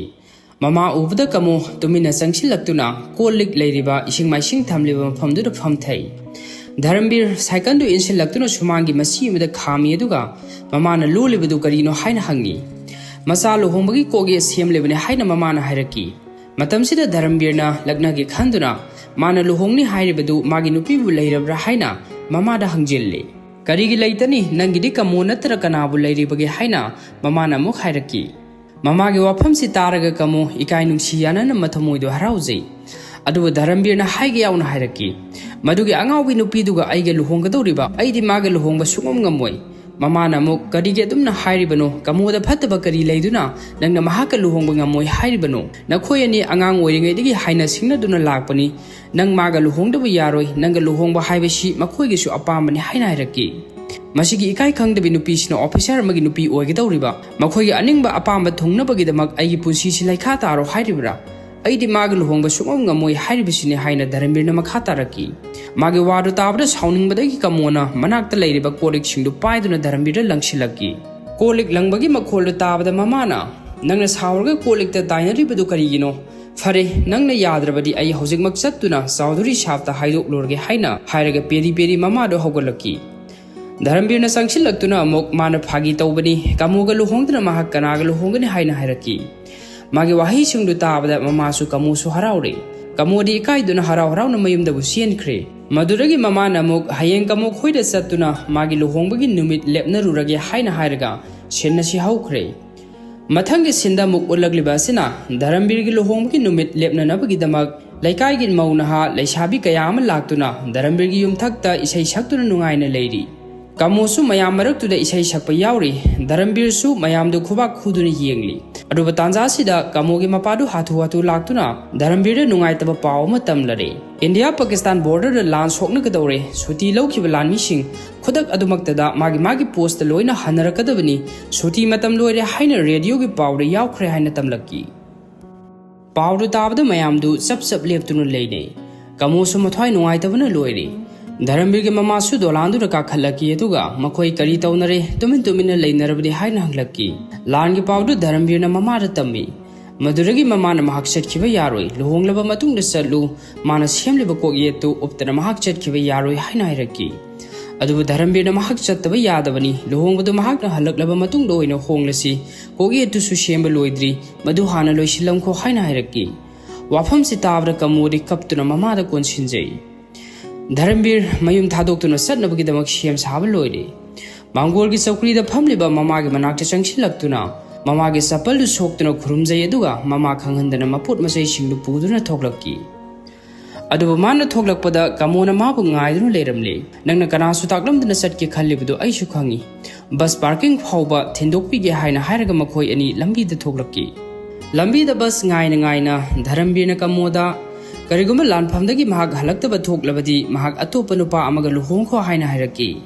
A: mama ubda kamu tumina sangsilaktuna kolik leiriba ising maising thamliba mafamduda famthai Dharambir cycle du insilaktuna sumangi masi amada khami aduga mamana lolibadu karino haina hangi masalo hombagi koge semlebane haina mamana hairaki matamsida Dharambirna lagnagi khanduna mana luhongni hairibadu magi nupibu leirabra haina mamada hangjille karigi leitani nangidi kamo natra kanabu leiribage haina mamana muk hairaki mamagi wafam si taraga kamo ikai nungsi yanana mathamoidu haraujai adu Dharambirna haige yauna hairaki madugi angawi nupiduga aige luhonggadoriba aidi maga luhongba sungom ngamoi mamana muk karige dumna hairibano kamoda phataba kari leiduna nangna mahaka luhongba ngamoi hairibano nakhoyani angang oiringaidigi haina singnaduna lakpani nang maga luhongdabu yaroi nanga luhongba haibasi makhoigisu apambani haina hairaki masigi ikai khangdabi nupisina officer magi nupi oigidawriba makhoigi aningba apamba thongnabagidamak aigi punsi silaikha taro hairibra aidi maga luhongba sungom ngamoi hairibisine haina Dharambirna makha taraki magi wadu tabra sauningbadagi kamona manakta leiriba kolik singdu paiduna Dharambirda langsilaki kolik langbagi makholdu tabada mamana nangna saurga kolikta tainaribadu karigino fare nangna yadrabadi ai hojik maksatuna sauduri shafta haidok lorge haina hairaga peri mama do hogolaki Dharambirna sangsilagtuna amok mana phagi tawbani kamuga luhongduna mahak kanaga luhongani haina hairaki. Magi wahisingdu tabada mamasu kamusu haraure. Kamudi ikaiduna haraw-haraw na mayumdabu sienkre. Maduragi mamana amok hayeng kamuk hoida satuna magi luhongbagi numit lepnaruragi haina hairaga senna si haukre. Mathangi sinda muk ulagliba asina Dharambirgi luhongbagi numit lepnanabagi-damak laikai maunaha laisabi kaya ama laktuna Dharambirgi yumthakta isai saktuna nungaina leiri. Kamusu mayam maraktuda isai sakpa yauri Dharambirsu mayamdu khubak khuduna yengli. Aduba tanjasida kamugi mapadu hatu laktuna Dharambirda nungaitaba paw ama tamlare. India Pakistan border da lan sokna kadore suti lawkiba lanmising khudak adumaktada magi post loina hanarakadabani suti matam loire haina radio gi pawda yawkhre haina tamlaki. Pawdu tabda mayamdu sap leptunu leine. Kamusu mathwai nungaitabana loire. Dharambirgi mamasu dolandu raka khalaki aduga makhoi kari taunare tumin leinarabdi haina hanglaki. Langi pawdu Dharambirna mamada tammi. Maduragi mamana mahak chetkiba yaroi luhonglaba matungda satlu mana semliba kokyetu uptana mahak chetkiba yaroi haina hairaki. Adubu Dharambirna mahak chattaba yadabani luhongbadu mahakna halaklaba matungda oina honglasi kokyetu su semba loidri madu hana loisilamko haina hairaki. Wafam si tabra kamudi kaptuna mamada konsinjai. Dharambir mayum thadoktuno satnabagidamak siem saba loide. Mangolgi saukhrida phamliba mamagi manakta changsilaktuna mamagi sapaldu soktuna khurumjai aduga mama khanghandana maput masai singdu puduna thoklakki. Aduba mana thoklakpada kamona mabu ngaidunu leiramle. Nangna kanasu taklamdana satki khallibudu aisu khangi. Bus parking phauba thindokpige haina hairaga makhoi ani lambida thoklakki. Lambida bus ngaina Dharambirna kamoda Kariguma lanphamdagi mahak halaktaba thoklabadi mahak atopa nupa amaga luhongkho haina hairaki.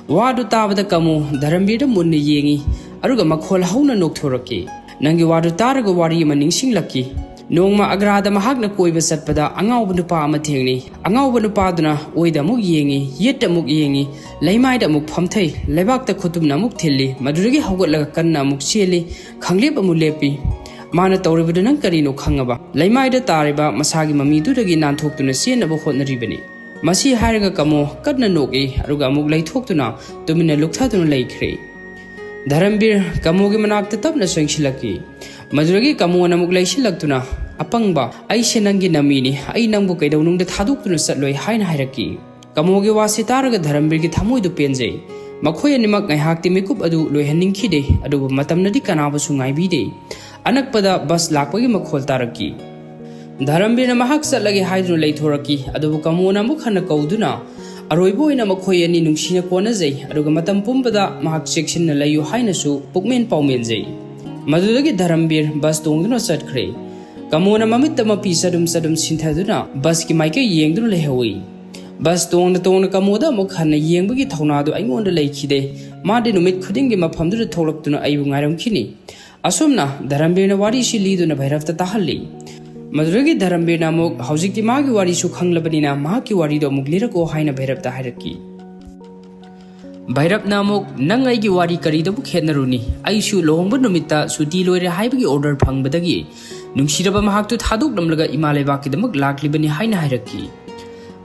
A: Wadu tabada kamu Dharambirda munni yengi aruga makhol hauna nokthoraki. Nangi wadu taraga wari ama ningsinglaki. Nongma agrada mahakna koiba satpada angawba nupa ama thengni. Angawba nupaduna oida amuk yengi, yetta amuk yengi, laimaida amuk phamthai, laibakta khutumna amuk thilli, maduragi hawgatlaga kanna amuk cheli, khanglep amu lepi. Mana tauribadu nang karino khangaba laimaida tariba masagi mamidudagi nanthokutuna senaba hotnaribani. Masi hairaga kamo kadna noki aruga amuk laithoktuna tumina lukthaduna laikhre. Dharambir kamogi manakta tapna sangsilaki. Maduragi kamona amuk laisilaktuna apangba ai senangi namini ai nangbu kaidawnungda thadoktuna satloi haina hairaki. Kamogi wasi taraga Dharambirgi thamoidu penjai. Makhoi animak ngaihakti mikup adu loihaningkhide aduba matamnadi kanabasu ngaibide. Anakpada bus lakpagi makhol taraki. Dharambirna mahak satlagi haidru leithoraki adubu kamona mukhana kauduna aroibo ina makhoi ani nungsina konajai aduga matam pumbada mahak section layu hainasu pukmen paumenjai. Madudagi Dharambir bus tongduna satkhre. Kamona mamitta mapi sadum sinthaduna bus ki maike yengduna lehawi. Bus tongna kamoda mukhana yengbagi thaunadu aingonda leikhide made numit khudingi maphamduda tholaktuna aibu ngairamkhini. Asumna Dharambirna wari si liduna bhairafta tahalli. Maduragi Dharambirna amuk haujikti magi wari su khanglabanina mahaki wari do amuk lirako haina bhairafta hairaki. Bhairapna amuk nang aigi wari karidabu khetnaruni aisu lohongba numitta suti loire haibagi order phangbadagi nungsiraba mahaktu thadoklamlaga imalebakidamak laklibani haina hairaki.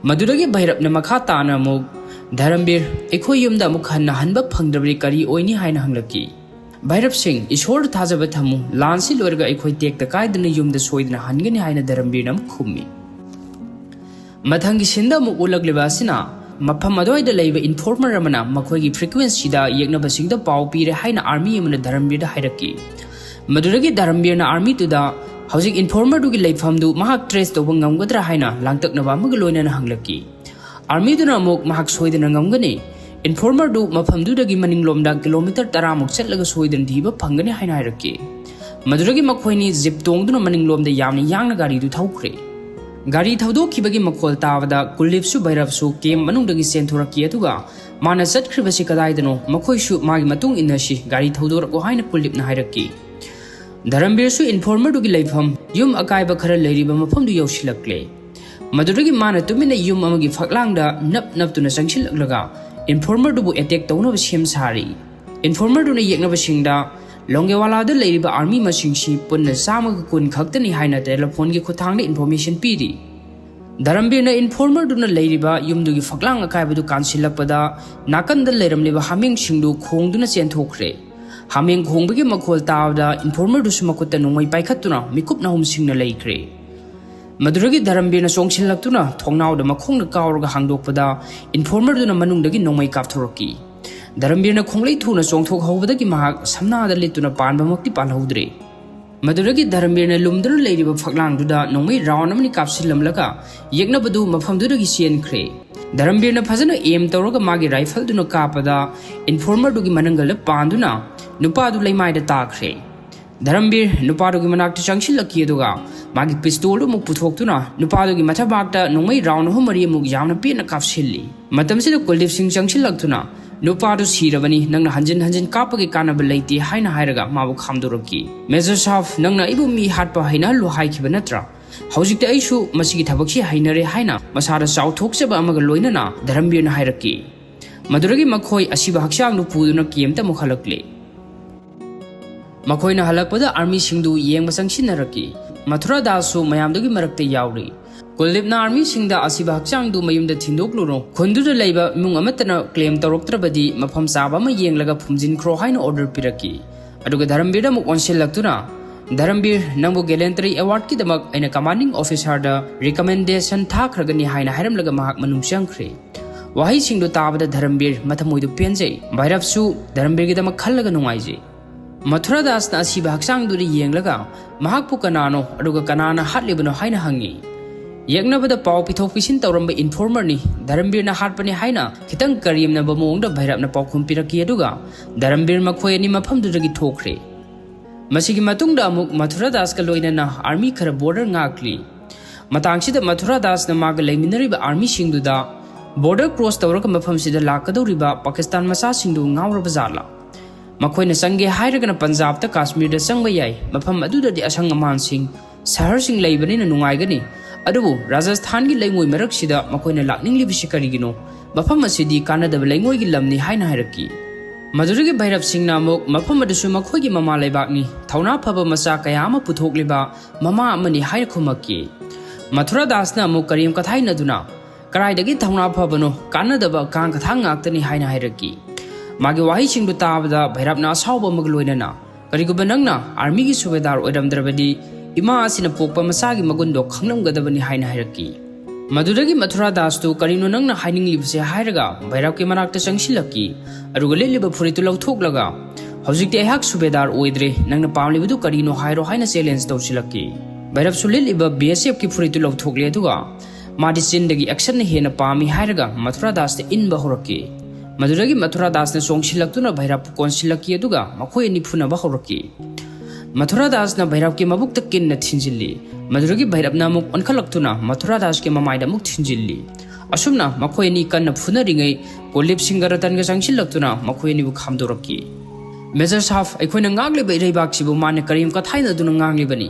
A: Maduragi Bhairapna makha tana amuk Dharambir ekhoi yumda amuk hanna hanba phangdrabri kari oini haina hanglaki. Bhairap Singh Ishor thajaba thamu lansi loirga ekhoi tekta kaidana yumda soidna hangani haina Dharambirna khummi. Mathangi sinda amuk ulagliba asina mafam adoida leiba informer amana makhoigi frequency da yegnaba singda paw pire haina army amana Dharambirda hairaki. Maduragi Dharambirna army tuda haujik informer dugi leifamdu mahak trace toba ngamgadra haina langtaknaba amaga loinana hanglaki. Army duna amuk mahak soidana ngamgani. Informer du mafamdudagi maninglomda kilometer 10 muk chatlaga soidan diba phangani haina hairaki. Maduragi makhoini zip tongduna maninglomda yamni yangna gari du thaukhre. Gari thaudokibagi makhol tabada Kulipsu Bhairapsu kem manungdagi senthoraki aduga mana chatkribasi kadaidano makhoisu magi matung inasi gari thaudorako haina Kulipna hairaki. Dharambirsu informer dugi leifam yum akaiba khara leiriba mafamdu yausilakle. Maduragi mana tumina yum amagi faklangda naptuna sangsilaklaga informer dubu attack tawna sem sari. Informer duna yekna basingda Longewala da leiriba army masingsi punna samaga kun khaktani haina telephone gi khuthangna information piri. Darambirna informer duna leiriba yumdugi faklang akaibudu kansilakpada nakanda leiramliba hameng singdu khongduna chenthokre. Hameng khongbagi makhol taawda informer dusu makutta nongmai paikhattuna mikupna hum singna leikre. Maduragi Darambirna songsillaktuna thongnawda makhongna kawraga hangdokpada informer duna manungdagi nongmai kapthoroki. Darambirna khonglei thuna chongthok hobadagi mahak samnada lituna panbamakti panhaudre. Maduragi Darambirna lumduna leiriba faklangduda nongmai round amani kapsillamlaga yegnabadu mafamdudagi sienkhre. Darambirna phajana aim tawraga magi rifle duna kapada informer dugi manangala panduna nupadu leimaida takhre. Darambir nupadugi manakta changsilaki aduga magi pistol muk puthoktuna nupadugi mathabakta nongmai round humari muk yamna pena kapsilli. Matamsida Kuldip Singh changsillaktuna Nupadu Sirabani nangna hanjin kapagi kanaba leiti haina hairaga mabu khamduraki. Major Shroff nangna ibu mi hatpa haina lu haikiba natra. Haujikta aishu masigi thabakshi hainare haina masara chauthokchaba amaga loinana Darambirna hairaki. Maduragi makhoi asiba hakchangnu puduna kiemta mukhalakle. Makhoina halakpada army singdu yengba changsinaraki. Mathura dasu mayamdugi marakte yauri. Kuldipna army singda asiba hakchangdu mayumda thindokluno khunduda leiba imung amatana claim tawroktrabadi mafam saba ma yenglaga phumjin khro haina order piraki aduga Darambirda muk onsillaktuna Darambir nangbu gallantry award ki damak aina commanding officer da recommendation thakragani haina hairamlaga mahak manung changkhre wahi singdu tabada Darambir mathamoidu penjai bhairapsu Darambir gi damak khallaga nungaije Mathura das na asiba hakchangdu ri yenglaga mahak pu kanano aduga kanana hatlibano haina hangi Yagnabada pau pithok pisin tawramba informer ni Darambirna hatpani haina khitang karimna bamongda bhairapna paukhum piraki aduga Darambir makhoi ani mafamdudagi thokre masigi matungda amuk Mathura Das ka loinana army khara border ngakli matangsida Mathura Das na maga leiminariba army singduda border cross tawraka mafamsida lakadoriba Pakistan masa singdu ngawraba zala makhoina sange hairagana Punjab ta Kashmir da sangba yai mafam aduda di asang aman sing sahar sing leibani na nungaigani Adubu Rajasthan gi leingoi marak sida makoina lakning libisi karigino mafam asidi kanadaba leingoi gi lamni haina hairaki Maduragi Bhairap Singh namuk mafam adusu makhoi gi mama leibakni thauna phaba macha kaya ama puthokliba mama amani hair khumaki Mathura Das na amuk karim kathai naduna karaidagi thauna phabano kanadaba kang kathang ngaktani haina hairaki magi wahi singdu tabada Bhairap na asawba magloinana kariguba nangna army gi subedar oiramdrabadi Ima asina pokpa masagi magundo khanglamgadabani haina hairaki Maduragi Mathura Das tu karino nangna haining libse hairaga Bhairap ke manakta changsilaki aruga leliba phuritu lauthoglaga hojikti aihak subedar oidre nangna pamlibudu karino hairo haina challenge tawsilaki Bhairap suleliba BSF ki phuritu lauthogle aduga madi chindagi action ne hena pami hairaga Mathura Das te inba horaki Maduragi Mathura Das ne songsilaktuna Bhairap konsilaki aduga makhoi ni phuna ba horaki Mathura Das na Bhairap ke mabuk takin na thinjilli Maduragi Bhairap na muk onkalaktuna Mathura Das ke mamaida muk thinjilli asumna makhoi ni kanna phuna ringai Kuldip Singh garatan ga changsilaktuna makhoi ni bu khamdoraki Major Shroff aikoina ngagle bai reibak sibu mane karim ka thaina duna ngangle bani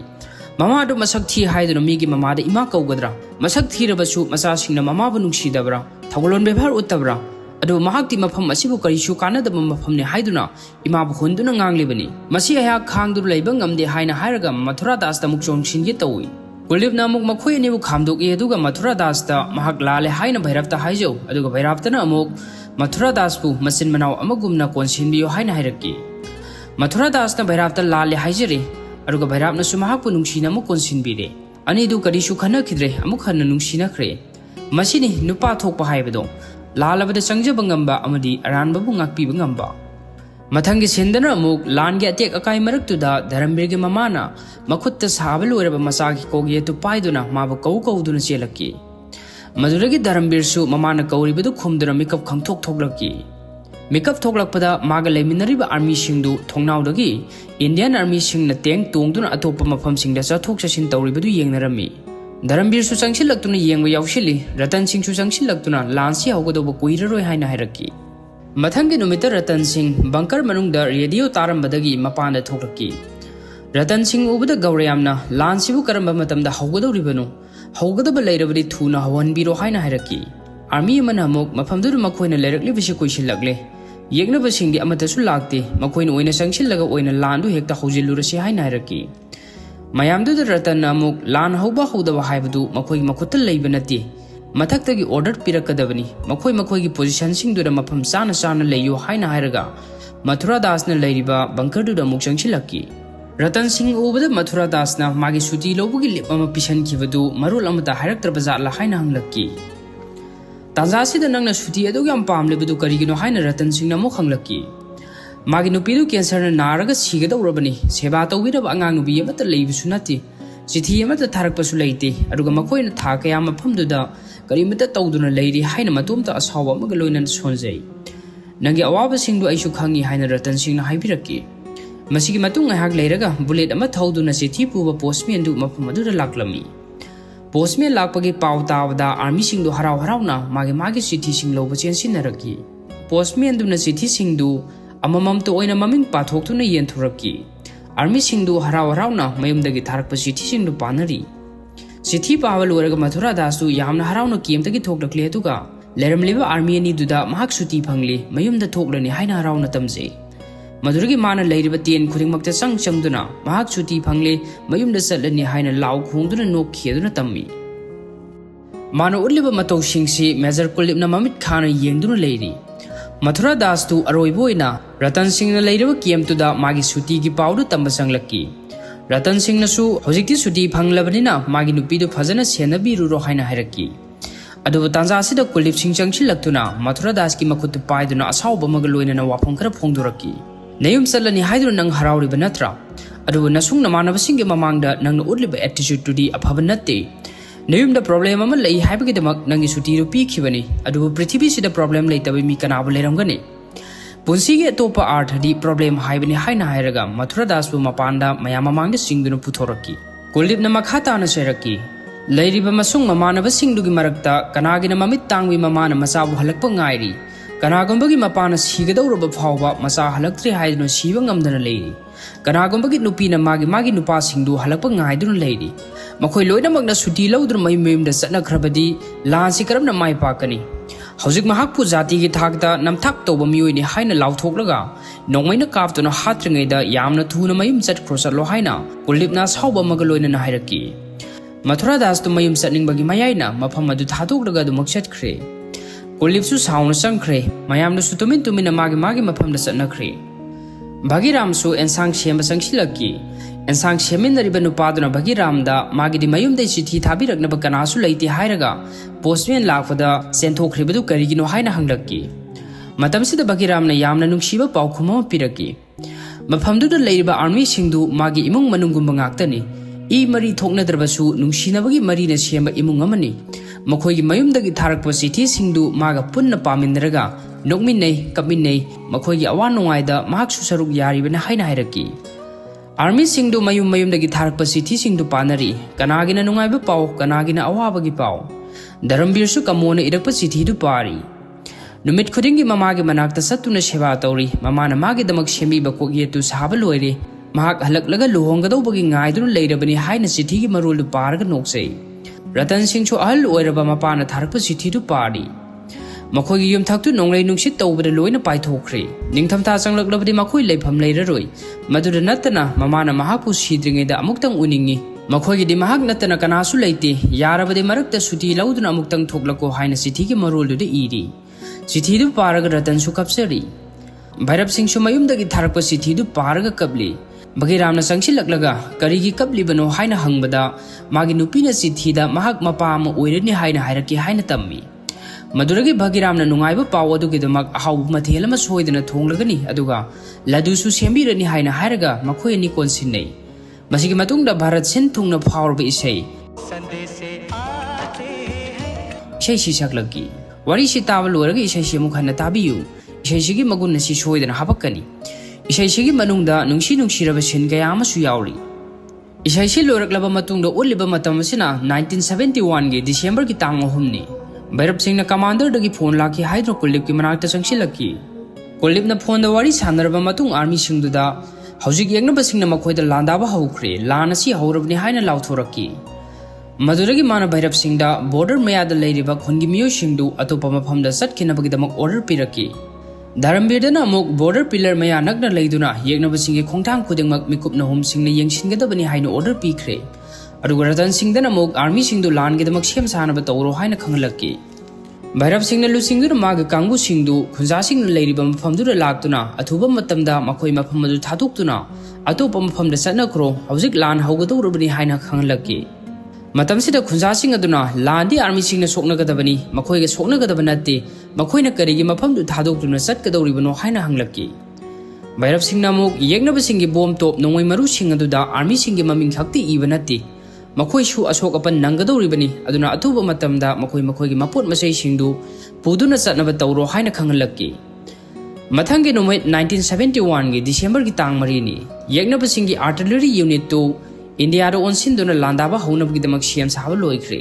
A: mama do masak thi haiduna mi gi mama da ima kaugadra masak thirabasu macha singna mama bu nungsidabra thawlon bebhar uttabra adu mahakti mafam asibu karisu kanadaba mafamne haiduna ima bu hunduna nganglibani masi aya khangdur leiba ngamde haina hairaga Mathura Das ta muk chongsinge tawi Kuldip na muk makhoi ni bu khamdok e aduga Mathura Das ta mahak lale haina Bhairap ta haijau aduga Bhairap ta na amuk Mathura Das bu masin manaw amagumna konsinbiyo haina hairaki Mathura Das na Bhairap ta lale haijere aduga Bhairap na sumahak pu nungsina muk konsinbire ani du karisu khana khidre amuk khana nungsina khre masini nupa thokpa haibado lalabada changjaba ngamba amadi aranbabu ngakpiba ngamba mathangi sendana amuk langi atek akai maraktuda Darambir ge mamana makhutta saba loiraba masagi kogi tu paiduna mabu kauduna chelaki maduragi Darambir su mamana kauribadu khumduna mikap khangthok thoklaki mikap thoklakpada maga leiminariba army singdu thongnawdagi Indian army singna teng tongduna atopa mafam singda chathok chasin tawribadu yengnarami Darambir su changsilaktuna yengba yawshili Ratan Singh su changsilaktuna lansi hawgadoba kuiraroi haina hairaki Mathangi numita Ratan Singh bunker manungda radio tarambadagi mapanda thoklaki Ratan Singh ubada gaurayamna lansibu karamba matamda hawgadoribano hawgadaba leirabadi thuna hawanbiro haina hairaki army amana amuk mafamdu makhoina leirakli bisi koisilagle yegnaba singdi amatasu lakte makhoina oina changsilaga oina landu hekta hawjilurasi haina hairaki mayamduda ratan amuk lan hauba haudaba haibadu makhoi makhutal leiba nati mathakta gi order pirakadabani makhoi gi position singdura mafam sana sana leiyo haina hairaga Mathura Das na leiriba bunker du da muk changchilaki Ratan Singh ubada Mathura Das na magi suti lobugi lipama pishan kibadu marul amata hairaktar bazat la haina hanglaki Tanzasi da nangna suti adu yam pamle badu karigino haina Ratan Singh na muk hanglaki Magi nupidu cancer na naraga sigada urabani seba tawira ba angang nubi amata leibisu nati Sithi amata tharakpasu leite aduga makoi na tha kaya mafamdu da karimata tawduna leiri haina matumta asawa magaloinan sonjai Nangi awaba singdu aishu khangi haina Ratan Singh na haibiraki Masigi matung ngahak leiraga bullet ama thauduna Shetty puba postman du mafam adura laklami Postman lakpagi paw tawada army singdu harau na magi Shetty sing loba chensinaraki Postman du na Shetty singdu amamam to oina maming pathoktuna yenthuraki Army singdu harau na mayumdagi tharakpa Shetty singdu panari Shetty pawal oraga Mathura Das du yamna harau na kiemtagi thoklakli atuga Leramliba army ani duda mahak suti phangli mayumda thoklani haina harau na tamje Maduragi mana leiriba tien khudingmakta changduna mahak suti phangle mayumda chatlani haina law khongduna nok kheduna tammi Mana uliba matau singsi Major Kulibna mamit khana yengduna leiri Mathura Das tu aroiboina Ratan Singh na leiriba kiemtuda magi suti gi pawdu tamba sanglaki Ratan Singh na su hojikti suti phanglabanina magi nupidu phajana senabiru ro haina hairaki Adu tanza sida Kulib Singh changchilaktuna Mathura Das ki makhutu paiduna asawba magaloina na wafam khara phongduraki Nayum salani haidru nang harauri banatra adu nasung namana basinge mamangda nang udliba attitude to di aphabanate Nayum da problem ama lei haibagi damak nangi suti ru pi khibani adu prithibi sida problem lei tabi mi kanabu leramgani Punsige topa art di problem haibani haina hairaga Mathura Das bu mapanda mayama mangda singduna puthoraki Kulib na makhata na seraki Leiriba masung mamana basingdu gi marakta kanagina mamit tangwi mamana masabu halakpa ngairi Kanagambagi mapana sigadauraba phawba masa halaktri haiduna siba ngamdana leiri Kanagambagi nupina magi nupa singdu halakpa ngaiduna leiri Makhoi loinamakna suti laudra mayumda chatnakhrabadi lansi karamna mai pakani Hojik mahakpu jati gi thakta namthak toba miyoini haina lauthoklaga nongmaina kaftuna hatringaida yamna thuna mayum chat crosalo haina Kulibna sawba magaloina na hairaki Mathura Das tu mayum chatningbagi mayaina mafam adu thadoklaga du makchatkhre Kulibsu sauna sangkhre mayamna su tumin magi mafamda chatnakhre Bhagiram su ensang shema sangsilaki ensang sheminariba nupaduna Bhagiramda magi di mayumdai chithi thabiraknaba kanasu leiti hairaga postman lakfada senthokhribadu karigino haina hanglaki matamsida Bhagiramna yamna nungsiba paukhuma piraki mafamduda leiriba army singdu magi imung manungumba ngaktani I mari thoknadrabasu nungsinabagi marina sema imung amani Makhoigi mayumdagi tharakpa Shetty singdu maga punna pamindraga nokminnei kapminnei makhoigi awan nungaida mahaksu saruk yaribana haina hairaki Army singdu mayumdagi tharakpa Shetty singdu panari kanagina nungaiba paw kanagina awabagi paw Darambir su kamona irakpa Shetty du pari Numit khudingi mamagi manakta satuna seba tawri mamana magi damak semiba kokyetu sahaba loire mahak halaklaga luhonggadawbagi ngaiduna leirabani haina Shetty gi marul du paraga noksei Ratan Singh chu ahal oiraba mapana tharakpa Shetty du pari Makhoigi yumthaktu nonglei nungsit tawbada loina paithokre ningthamtha changlaklavadi makhoi leifam leiraroi maduda natana mamana mahakpu sidringeida amuktang uningi Makhoigi di mahak natana kanasu leite yarabadi marakta suti lauduna amuktang thoklako haina Shetty gi marul du iri Shetty du paraga Ratan su kapsari Bhairab Singh su mayumdagi tharakpa Shetty du paraga kapli Bhagiramna sangsilaklaga karigi kaplibano haina hangbada magi nupina Shetty da mahak mapa ama oirani haina hairaki haina tammi Maduragi Bhagiramna nungaiba paw adugi damak ahawbu mathel ama soidana thonglagani aduga ladu su sembirani haina hairaga makhoi ani konsinnei masigi matungda Bharat sin thungna phawrba isai isai si saklagi wari si taba loraga isai si amuk hanna tabiyu isai sigi magunna si soidana habakkani Isai sigi manungda nungsiraba sin kaya amasu yauri Isai si loraklaba matungda uliba matam asina 1971 gi December ki tang 3 ni Bhairab Singh na commander dagi phone laki haidro Kulib ki manakta changsilaki Kulib na phone da wari sanarba matung army singduda hojik yengnaba singna makhoida landaba haukhre lan asi haurabni haina lauthoraki Maduragi mana Bhairab Singh da border mayada leiriba khungi miyo singdu atopa mafamda satkinabagi damak order piraki Darambirana amuk border pillar maya nagna leiduna yegnabasinggi khongthang khudingmak mikupna homsingna yengsinggadabani haina order pikre aduga ratan singdana amuk army singdu langidamak sem sanaba tawro haina khangalakki Bhairab singna lusingduna maga kangbu singdu khunja singna leiriba mafamdura laktuna athuba matamda makhoi mafamadu thaduktuna atopa mafamda satnakro hauzik lan haugadawrubani haina khangalakki Matamsida khunja sing aduna landi army singna soknagadabani makhoiga soknagadaba natte makhoina karigi mafamdu thadokduna satgadawribano haina hanglakki Bhairab singna amuk yegnaba singgi bom top nongoi maru sing aduda army singgi maming khakti iba natte makhoi su asok apan nangadawribani aduna atuba matamda makhoigi mapot masai singdu puduna satnaba tawro haina khangalakki Mathangi nomai 1971 gi December gi tang marini yegnaba singgi artillery unit to India ro onsin dona landaba haunabgidamak siam sahaba loikre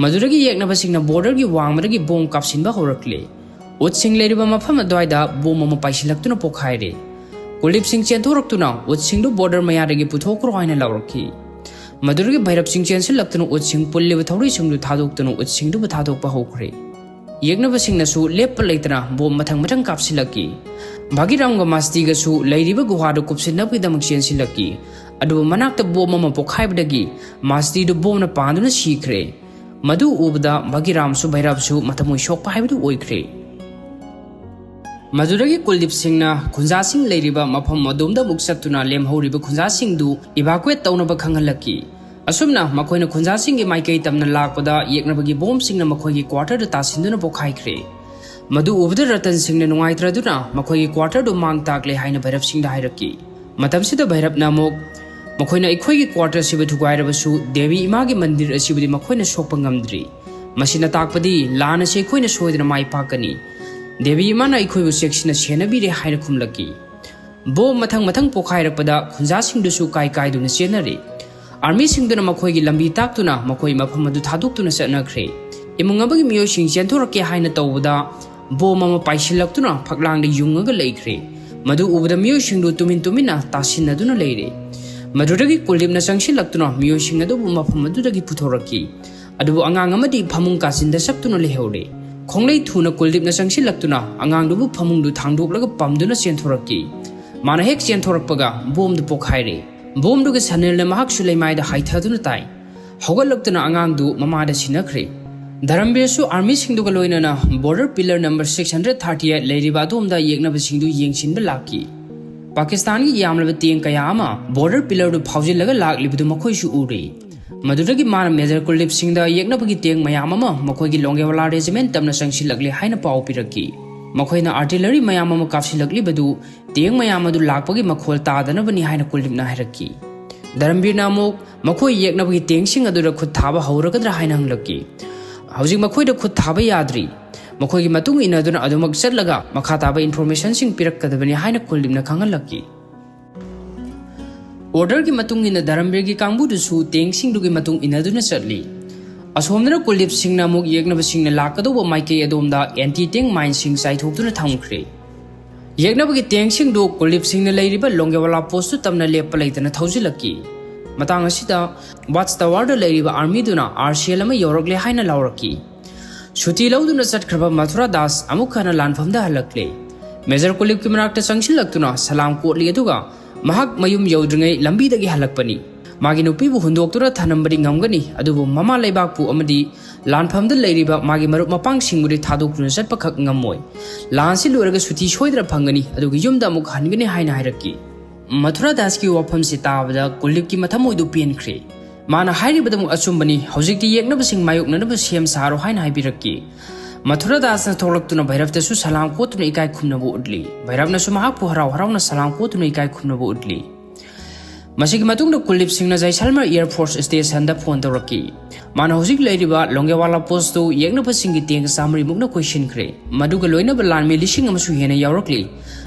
A: maduragi yeknaba singna border gi wangmaragi bom kapsinba horakle utsing leriba mafam adwaida bom ma paisilaktuna pokhaire kulip sing chenthoroktuna utsingdu border mayaragi puthokro haina lawraki maduragi bhairab sing chensilaktuna utsing pulliba thori singdu thadoktuna utsingdu bathadokpa hokre yegnaba singna su lepp leitana bom mathang kapsilaki Bhagiramga mastiga su leiriba guhadu kupsinabgidamak chensilaki Adu manakta bom ama pokhaibdagi masti du bom na panduna shikre madu ubda Bhagiram su Bhairab su matamoi shokpa haibdu oikre Maduragi Kuldip Singna khunja sing leiriba mafam madomda muksatuna lemhoriba khunja singdu evacuate tawnaba khangalaki asumna makhoina khunja singgi maikai tamna lakpada yeknabagi bom singna makhoigi quarter da tasinduna pokhaikre madu ubda Ratan Singna nungaitraduna makhoigi quarter du mang takle haina Bhairab singda hairaki matamsida Bhairab namok Makhoina ikhoigi quarter siba thugairabasu Devi imagi mandir asibudi makhoina sokpa ngamdri masina takpadi lana se ikhoina soidana mai pakani Devi imana ikhoibu seksina senabire haina khumlaki bo mathang pokhairakpada khunja singdusu kai duna senare army singduna makhoigi lambi taktuna makhoi mafam adu thaduktuna satnakre imungabagi miyo sing chenthorake haina tawbada bo mama paisilaktuna phaklangda yungaga leikre madu ubada miyo singdu tumina tasinaduna leire Maduragi Kuldipna sangsilaktuna miyosing adubu mafam adudagi puthoraki adubu angang amadi phamung kasinda saptuna lehore khonglei thuna Kuldipna sangsilaktuna angang dubu phamungdu thangdoklaga pamduna chenthoraki mana hek chenthorappaga bomdu pokhaire bomduga Suniel mahak Sulaimaida haithaduna tai hogalaktuna angang du mamada sinakre Darambirsu army singduga loinana border pillar number 638 leiriba domda yeknaba singdu yengsinba laki Pakistan ki yamlaba tiang kayama border pillar du phaujilaga laklibdu makhoi su uri maduragi man major Kuldip Singda yeknabagi tiang mayama ma makhoi gi Longewala regiment tamna sangsilagli haina pau piraki makhoina artillery mayama ma kapsilagli badu tiang mayama du lakpagi makhol tadana bani haina Kuldipna hairaki Darambir namok makhoi yeknabagi tiang sing adura khut thaba hauragadra haina hanglaki hauji makhoi da khut thaba yadri Makhoigi matung inaduna adumak satlaga makhataba information sing pirakkadabani haina Kuldipna khangalaki Order gi matung ina Darambir gi kangbu dusu teng singdugi matung inaduna satli asomdana Kuldip Singna muk yegnaba singna lakkadoba maikei adomda anti tank mine sing saithokduna thamkhre yegnaba gi teng singdu Kuldip Singna leiriba Longewala post tamna leppa leitana thausilaki matang asida watchtower da leiriba army duna RCL ama yorakle haina lauraki Shuti lauduna satkraba Mathura Das amukhana lanfamda halakle Major Kuldip ki manakta sangsilaktuna salam kotli aduga mahak mayum yaudringai lambidagi halakpani magi nupibu hundoktura thanambari ngamgani adubu mama leibakpu amadi lanfamda leiriba magi marup mapang singmuri thadokduna satpa khak ngammoi lansi loiraga Shuti soidra phangani aduga yumda amuk hangani haina hairaki Mathura Das ki wafam se tabada Kuldip ki mathamoidu penkhre Mana hairi badamu achumbani hojikti yeknaba sing mayoknaba sem saro haina haibiraki Mathura Das na tholaktuna Bhairabta su salam kotuna ikai khumnabu udli Bhairabna su mahak pu harau na salam kotuna ikai khumnabu udli Masigi matungda Kuldip Singna Jaisalmer Air Force Station da phone tawraki Mana hojik leiriba Longewala post tu yeknaba singi teng samri mukna question kre maduga loinaba lanmi lising amasu hena yawrakli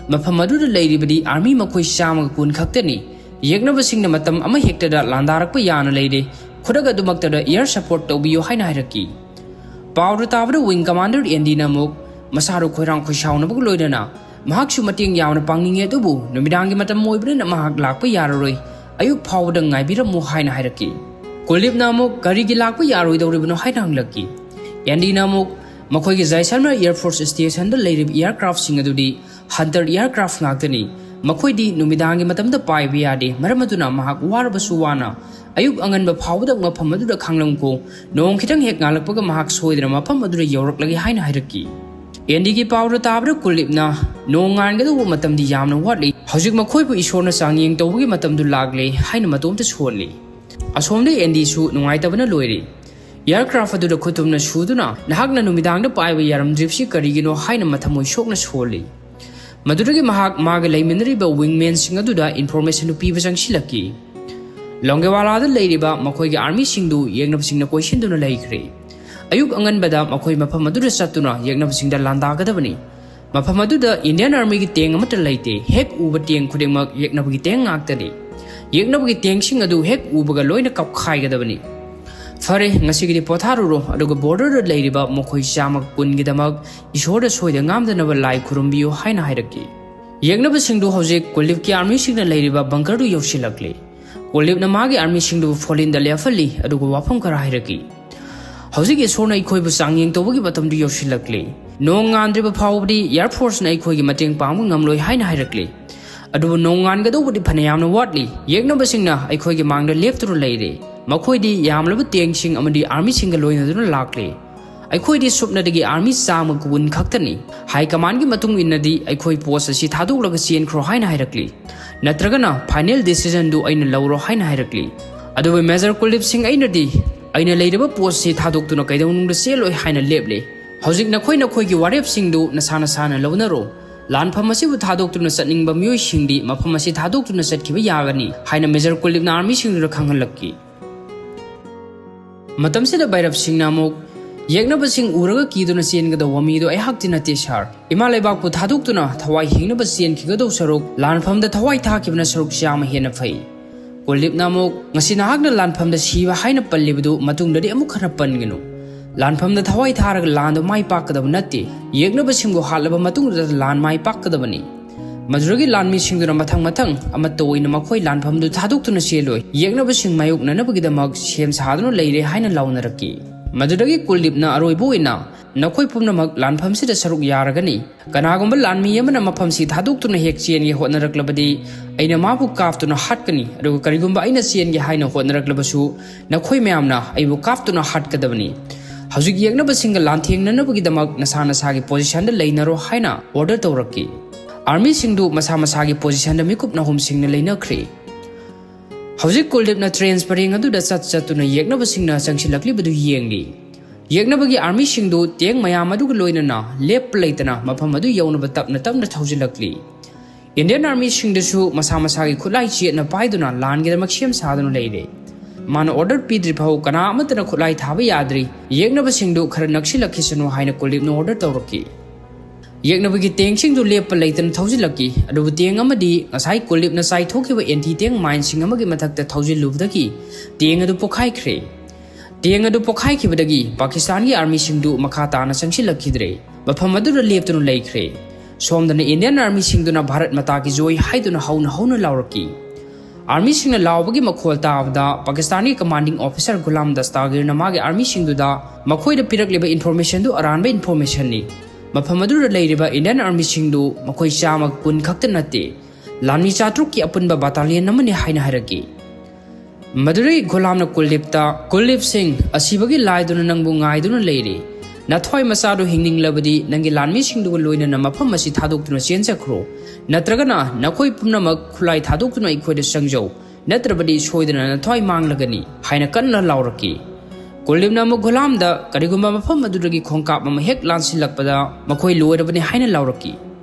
A: mafam maduda leiribadi army makhoi chama kun khaktani Yegnaba singna matam ama hektada landarakpa yana leide khudaga dumaktada air support tawbiyo haina hairaki Pawdu tabada wing commander Endi namuk masaru khoirang khoisaunabuk loidana mahak su mating yawna pangninge dubu numidangi matam moibna mahak lakpa yararoi ayuk phawda ngaibiramu haina hairaki Kuldip namuk karigi lakpa yaroi dawribno haina hanglaki Endi namuk ꯃꯈꯣꯏꯒꯤ Jaisalmer year force ꯁ꯭ꯇꯦꯁꯟꯗ ꯂꯩꯔꯤꯕ ꯏꯌꯔꯀ꯭ꯔꯥꯐꯁꯤꯡ ꯑꯗꯨꯗꯤ hunter ꯏꯌꯔꯀ꯭ꯔꯥꯐ ꯉꯥꯛꯇꯅꯤ ꯃꯈꯣꯏꯗꯤ ꯅꯨꯃꯤꯗꯥꯡꯒꯤ ꯃꯇꯝꯗ ꯄꯥꯏꯕ ꯌꯥꯗꯦ ꯃꯔꯝ ꯑꯗꯨꯅ ꯃꯍꯥꯛ ꯋꯥꯔꯕꯁꯨ ꯋꯥꯅ ꯑꯌꯨꯛ ꯑꯉꯟꯕ ꯐꯥꯎꯕꯗ ꯃꯐꯝ ꯑꯗꯨꯗ ꯈꯥꯡꯂꯝꯈꯣ ꯅꯣꯡ ꯈꯤꯇꯪ ꯍꯦꯛ ꯉꯥꯜꯂꯛꯄꯒ ꯃꯍꯥꯛ ꯁꯣꯏꯗꯅ ꯃꯐꯝ ꯑꯗꯨꯗ ꯌꯧꯔꯛꯂꯒꯦ ꯍꯥꯏꯅ ꯍꯥꯏꯔꯛꯈꯤ ꯑꯦꯟꯗꯤꯒꯤ ꯄꯥꯎꯗ ꯇꯥꯕꯗ ꯀꯨꯜꯗꯤꯞꯅ ꯅꯣꯡ ꯉꯥꯟꯒꯗꯧꯕ ꯃꯇꯝꯗꯤ ꯌꯥꯝꯅ ꯋꯥꯠꯂꯤ ꯍꯧꯖꯤꯛ ꯃꯈꯣꯏꯕꯨ ꯏꯁꯣꯔꯅ ꯆꯥꯡꯌꯦꯡ ꯇꯧꯕꯒꯤ ꯃꯇꯝꯗꯨ ꯂꯥꯛꯂꯦ ꯍꯥꯏꯅ ꯃꯇꯣꯝꯇ ꯁꯣꯜꯂꯤ ꯑꯁꯣꯝꯗ ꯑꯦꯟꯗꯤꯁꯨ ꯅꯨꯡꯉꯥꯏꯇꯕꯅ ꯂꯣꯏꯔꯤ ꯏꯌꯔꯀ꯭ꯔꯥꯐ ꯑꯗꯨꯗ ꯈꯨꯇꯨꯝꯅ ꯁꯨꯗꯨꯅ ꯅꯍꯥꯛꯅ ꯅꯨꯃꯤꯗꯥꯡꯗ ꯄꯥꯏꯕ ꯌꯥꯔꯝꯗ꯭ꯔꯤꯕꯁꯤ ꯀꯔꯤꯒꯤꯅꯣ ꯍꯥꯏꯅ ꯃꯊꯃꯣꯏ ꯁꯣꯛꯅ ꯁꯣꯜꯂꯤ ꯃꯗꯨꯗꯒꯤ ꯃꯍꯥꯛ ꯃꯥꯒ ꯂꯩꯃꯤꯟꯅꯔꯤꯕ ꯋꯤꯡꯃꯦꯟꯁꯤꯡ ꯑꯗꯨꯗ ꯏꯟꯐꯣꯔꯃꯦꯁꯟ ꯄꯤꯕ ꯆꯪꯁꯤꯜꯂꯛꯈꯤ ꯂꯣꯡꯒꯦꯋꯥꯂꯥꯗ ꯂꯩꯔꯤꯕ ꯃꯈꯣꯏꯒꯤ ꯑꯥꯔꯃꯤꯁꯤꯡꯗꯨ ꯌꯦꯛꯅꯕꯁꯤꯡꯅ ꯀꯣꯏꯁꯤꯟꯗꯨꯅ ꯂꯩꯈ꯭ꯔꯦ ꯑꯌꯨꯛ ꯑꯉꯟꯕꯗ ꯃꯈꯣꯏ ꯃꯐꯝ ꯑꯗꯨꯗ ꯆꯠꯇꯨꯅ ꯌꯦꯛꯅꯕꯁꯤꯡꯗ ꯂꯥꯟꯗꯥꯒꯗꯕꯅꯤ ꯃꯐꯝ ꯑꯗꯨꯗ ꯏꯟꯗꯤꯌꯟ ꯑꯥꯔꯃꯤꯒꯤ ꯇꯦꯡ ꯑꯃꯠꯇ ꯂꯩꯇꯦ ꯍꯦꯛ ꯎꯕ ꯇꯦꯡ ꯈꯨꯗꯤꯡꯃꯛ ꯌꯦꯛꯅꯕꯒꯤ ꯇꯦꯡ ꯉꯥꯛꯇꯅꯤ ꯌꯦꯛꯅꯕꯒꯤ ꯇꯦꯡꯁꯤꯡ ꯑꯗꯨ ꯍꯦꯛ ꯎꯕꯒ ꯂꯣꯏꯅ ꯀꯞꯈꯥꯏꯒꯗꯕꯅꯤ ꯐꯔꯦ ꯉꯁꯤꯒꯤꯗꯤ ꯄꯣꯊꯥꯔꯨꯔꯣ ꯑꯗꯨꯒ ꯕꯣꯔꯗꯔꯗ ꯂꯩꯔꯤꯕ ꯃꯈꯣꯏ ꯆꯥꯝꯃ ꯀꯨꯟꯒꯤꯗꯃꯛ ꯏꯁꯣꯔꯗ ꯁꯣꯏꯗ ꯉꯥꯝꯗꯅꯕ ꯂꯥꯏ ꯈꯨꯔꯨꯝꯕꯤꯌꯨ ꯍꯥꯏꯅ ꯍꯥꯏꯔꯛꯈꯤ ꯌꯦꯛꯅꯕꯁꯤꯡꯗꯨ ꯍꯧꯖꯤꯛ ꯀꯨꯜꯗꯤꯞꯀꯤ ꯑꯥꯔꯃꯤꯁꯤꯡꯅ ꯂꯩꯔꯤꯕ ꯕꯪꯀꯔꯗꯨ ꯌꯧꯁꯤꯜꯂꯛꯂꯦ ꯀꯨꯜꯗꯤꯞꯅ ꯃꯥꯒꯤ ꯑꯥꯔꯃꯤꯁꯤꯡꯗꯨ ꯐꯣꯂꯤꯟꯗ ꯂꯦꯞꯍꯜꯂꯤ ꯑꯗꯨꯒ ꯋꯥꯐꯝ ꯈꯔ ꯍꯥꯏꯔꯛꯈꯤ ꯍꯧꯖꯤꯛ ꯏꯁꯣꯔꯅ ꯑꯩꯈꯣꯏꯕꯨ ꯆꯥꯡꯌꯦꯡ ꯇꯧꯕꯒꯤ ꯃꯇꯝꯗꯨ ꯌꯧꯁꯤꯜꯂꯛꯂꯦ ꯅꯣꯡ ꯉꯥꯟꯗ꯭ꯔꯤꯕ ꯐꯥꯎꯕꯗꯤ ꯏꯌꯔ ꯐꯣꯔꯁꯅ ꯑꯩꯈꯣꯏꯒꯤ ꯃꯇꯦꯡ ꯄꯥꯡꯕ ꯉꯝꯂꯣꯏ ꯍꯥꯏꯅ ꯍꯥꯏꯔꯛꯂꯤ ꯑꯗꯨꯕꯨ ꯅꯣꯡ ꯉꯥꯟꯒꯗꯧꯕꯗꯤ ꯐꯅꯌꯥꯝꯅ ꯋꯥꯠꯂꯤ ꯌꯦꯛꯅꯕꯁꯤꯡꯅ ꯑꯩꯈꯣꯏꯒꯤ ꯃꯥꯡꯗ ꯂꯦꯞꯇꯨꯅ ꯂꯩꯔꯦ ꯃꯈꯣꯏꯗꯤ ꯌꯥꯝꯂꯕ ꯇꯦꯡꯁꯤꯡ ꯑꯃꯗꯤ ꯑꯥꯔꯃꯤꯁꯤꯡꯒ ꯂꯣꯏꯅꯗꯨꯅ ꯂꯥꯛꯂꯦ ꯑꯩꯈꯣꯏꯗꯤ ꯁꯨꯞꯅꯗꯒꯤ ꯑꯥꯔꯃꯤ ꯆꯥꯝꯃ ꯀꯨꯟ ꯈꯛꯇꯅꯤ ꯍꯥꯏ ꯀꯃꯥꯟꯒꯤ ꯃꯇꯨꯡ ꯏꯟꯅꯗꯤ ꯑꯩꯈꯣꯏ ꯄꯣꯁ ꯑꯁꯤ ꯊꯥꯗꯣꯛꯂꯒ ꯆꯦꯟꯈ꯭ꯔꯣ ꯍꯥꯏꯅ ꯍꯥꯏꯔꯛꯂꯤ ꯅꯠꯇ꯭ꯔꯒꯅ ꯐꯥꯏꯅꯦꯜ ꯗꯤꯁꯤꯖꯟꯗꯨ ꯑꯩꯅ ꯂꯧꯔꯣ ꯍꯥꯏꯅ ꯍꯥꯏꯔꯛꯂꯤ ꯑꯗꯨꯕꯨ ꯃꯦꯖꯔ ꯀꯨꯜꯗꯤꯞꯁꯤꯡ ꯑꯩꯅ ꯂꯩꯔꯤꯕ ꯄꯣꯁꯁꯤ ꯊꯥꯗꯣꯛꯇꯨꯅ ꯀꯩꯗꯧꯅꯨꯡꯗ ꯆꯦꯜꯂꯣꯏ ꯍꯥꯏꯅ ꯂꯦꯞꯂꯦ ꯍꯧꯖꯤꯛ ꯅꯈꯣꯏꯒꯤ ꯋꯥꯔꯦꯞꯁꯤꯡꯗꯨ ꯅꯁꯥ ꯅꯁꯥꯅ ꯂꯧꯅꯔꯣ ꯂꯥꯟꯐꯝ ꯑꯁꯤꯕꯨ ꯊꯥꯗꯣꯛꯇꯨꯅ ꯆꯠꯅꯤꯡꯕ ꯃꯤꯑꯣꯏꯁꯤꯡꯗꯤ ꯃꯐꯝ ꯑꯁꯤ ꯊꯥꯗꯣꯛꯇꯨꯅ ꯆꯠꯈꯤꯕ ꯌꯥꯒꯅꯤ ꯍꯥꯏꯅ ꯃꯦꯖꯔ ꯀꯨꯜꯗꯤꯞꯅ ꯑꯥꯔꯃꯤꯁꯤꯡꯗꯨꯗ ꯈꯪꯍꯜꯂꯛꯈꯤ ꯃꯇꯝꯁꯤꯗ ꯕꯩꯔꯞꯁꯤꯡꯅ ꯑꯃꯨꯛ ꯌꯦꯛꯅꯕꯁꯤꯡ ꯎꯔꯒ ꯀꯤꯗꯨꯅ ꯆꯦꯟꯒꯗꯧꯕ ꯃꯤꯗꯨ ꯑꯩꯍꯥꯛꯇꯤ ꯅꯠꯇꯦ ꯁꯥꯔ ꯏꯃꯥ ꯂꯩꯕꯥꯛꯄꯨ ꯊꯥꯗꯣꯛꯇꯨꯅ ꯊꯋꯥꯏ ꯍꯤꯡꯅꯕ ꯆꯦꯟꯈꯤꯒꯗꯧ ꯁꯔꯨꯛ ꯂꯥꯟꯐꯝꯗ ꯊꯋꯥꯏ ꯊꯥꯈꯤꯕꯅ ꯁꯔꯨꯛ ꯆꯥꯝꯃ ꯍꯦꯟꯅ ꯐꯩ ꯀꯨꯜꯗꯤꯞꯅ ꯑꯃꯨꯛ ꯉꯁꯤ ꯅꯍꯥꯛꯅ ꯂꯥꯟꯐꯝꯗ ꯁꯤꯕ ꯍꯥꯏꯅ ꯄꯜꯂꯤꯕꯗꯨ ꯃꯇꯨꯡꯗꯗꯤ ꯑꯃꯨꯛ ꯈꯔ ꯄꯟꯒꯅꯨ ꯂꯥꯟꯐꯝꯗ ꯊꯋꯥꯏ ꯊꯥꯔꯒ लांदो माई पाकदब नत्ते येग्नबसिंगो हालब मतुंगदा लान माई पाकदबनी मधुरगी लानमीसिंगदुना मथंग मथंग अमत्तो ओइना मखोई लानफमदु थादुक्तुना चेलोय येग्नबसिंग मायोकननबगिदमक सेम सादुना लैरे हाइना लाउनरकी मधुरगी कुलदीपना अरोइबो ओइना नखोई पुमनमक लानफमसिदा सरुक यारगनी कनागुंबा लानमी यमना मफमसि थादुक्तुना हेक चेनगे होनरक्लबदि अइना माबु काफ्तुना हटकनी अदुगा करिगुंबा अइना चेनगे हाइना होनरक्लबसु नखोई मयामना अइबु काफ्तुना हटकदबनी हौजिक येग्नबसिंग लानथेंगननबगिदमक नसा नसागी पोजिशनदा लैनरो हाइना ऑर्डर तौरक्की आर्मी सिंधु मसा मसागी पोजिशन मिकुप नहुम सिंह लेनख्रे हौजिक कुलदीपना ट्रेन्स परेंग अदुदा चतुना येग्नबसिंगना चंगसिलक्लिबदु येंगली येग्नबगी आर्मी सिंधु तेंग मयाम अदुगा लोइनना लेप लेतना मफम अदु यौनब तपना तपना थौजिलक्ली इंडियन आर्मी सिंधुसु मसा मसागी खुलाई चेतना पाइदुना लानगेदमक सेम सादुना लेरे माना ऑर्डर पीद्रि फाउ कना अमतना खुलाई थाबा याद्रि येग्नबसिंगदु खर नक्सिलक्खिसनु हाइना कुलदीपना ऑर्डर तौरक्की येग्नबगी तेंगसिंगदु लेप लेतना थौजिलक्की अदुबु तेंग अमदि ngasai कुलदीपना चाइथोखिबा एंटी तेंग माइनसिंग अमगी मथक्ता थौजिलुबदगी तेंग अदु पोखाइख्रे तेंग अदु पोखाइखिबदगी पाकिस्तानी आर्मी सिंधु मखा ताना चंगसिलक्खिद्रे मफम अदुदा लेपतुना लैख्रे सोमदना इंडियन आर्मी सिंधुना भारत माताकी जोय हाइदुना हौना लाउरक्की आर्मी सिंह लाउबगी मखोल ताबदा पाकिस्तानी कमांडिंग ऑफिसर गुलाम दस्तागीरना मागे आर्मी सिंधुदा मखोइदा पिरक्लिबा इन्फॉर्मेशन दु अरानबा इन्फॉर्मेशन नि मफम अदुदा लैरिबा इंडियन आर्मी सिंधु मखोइ चामा कुन खक्त नते लानमी चात्रुक की अपुनबा बाटालियन नमने हाइना हारकी मदुरै गुलामना कुलदीप सिंह असिबगी लाइदुना नंगबु गाइदुना लैरे नथोय मसादु हिंगनिंगलबदी नंगी लानमी सिंधुगु लोइनना मफम असि थादोक्तुना चेनचख्रो नत्रगना नखोइ पुनमक खुलाई थादोक्तुना इखोइदा संजौ नत्रबदी सोइदना नथोय मांगलगनी हाइना कन्ना लाउरकी कुलदीपना अमुक गुलामदा करिगुंबा मफम मदुरगी खोंकाप अमा हेक लानसिलक्पदा मखोइ लोइरबनी हाइना लाउरकी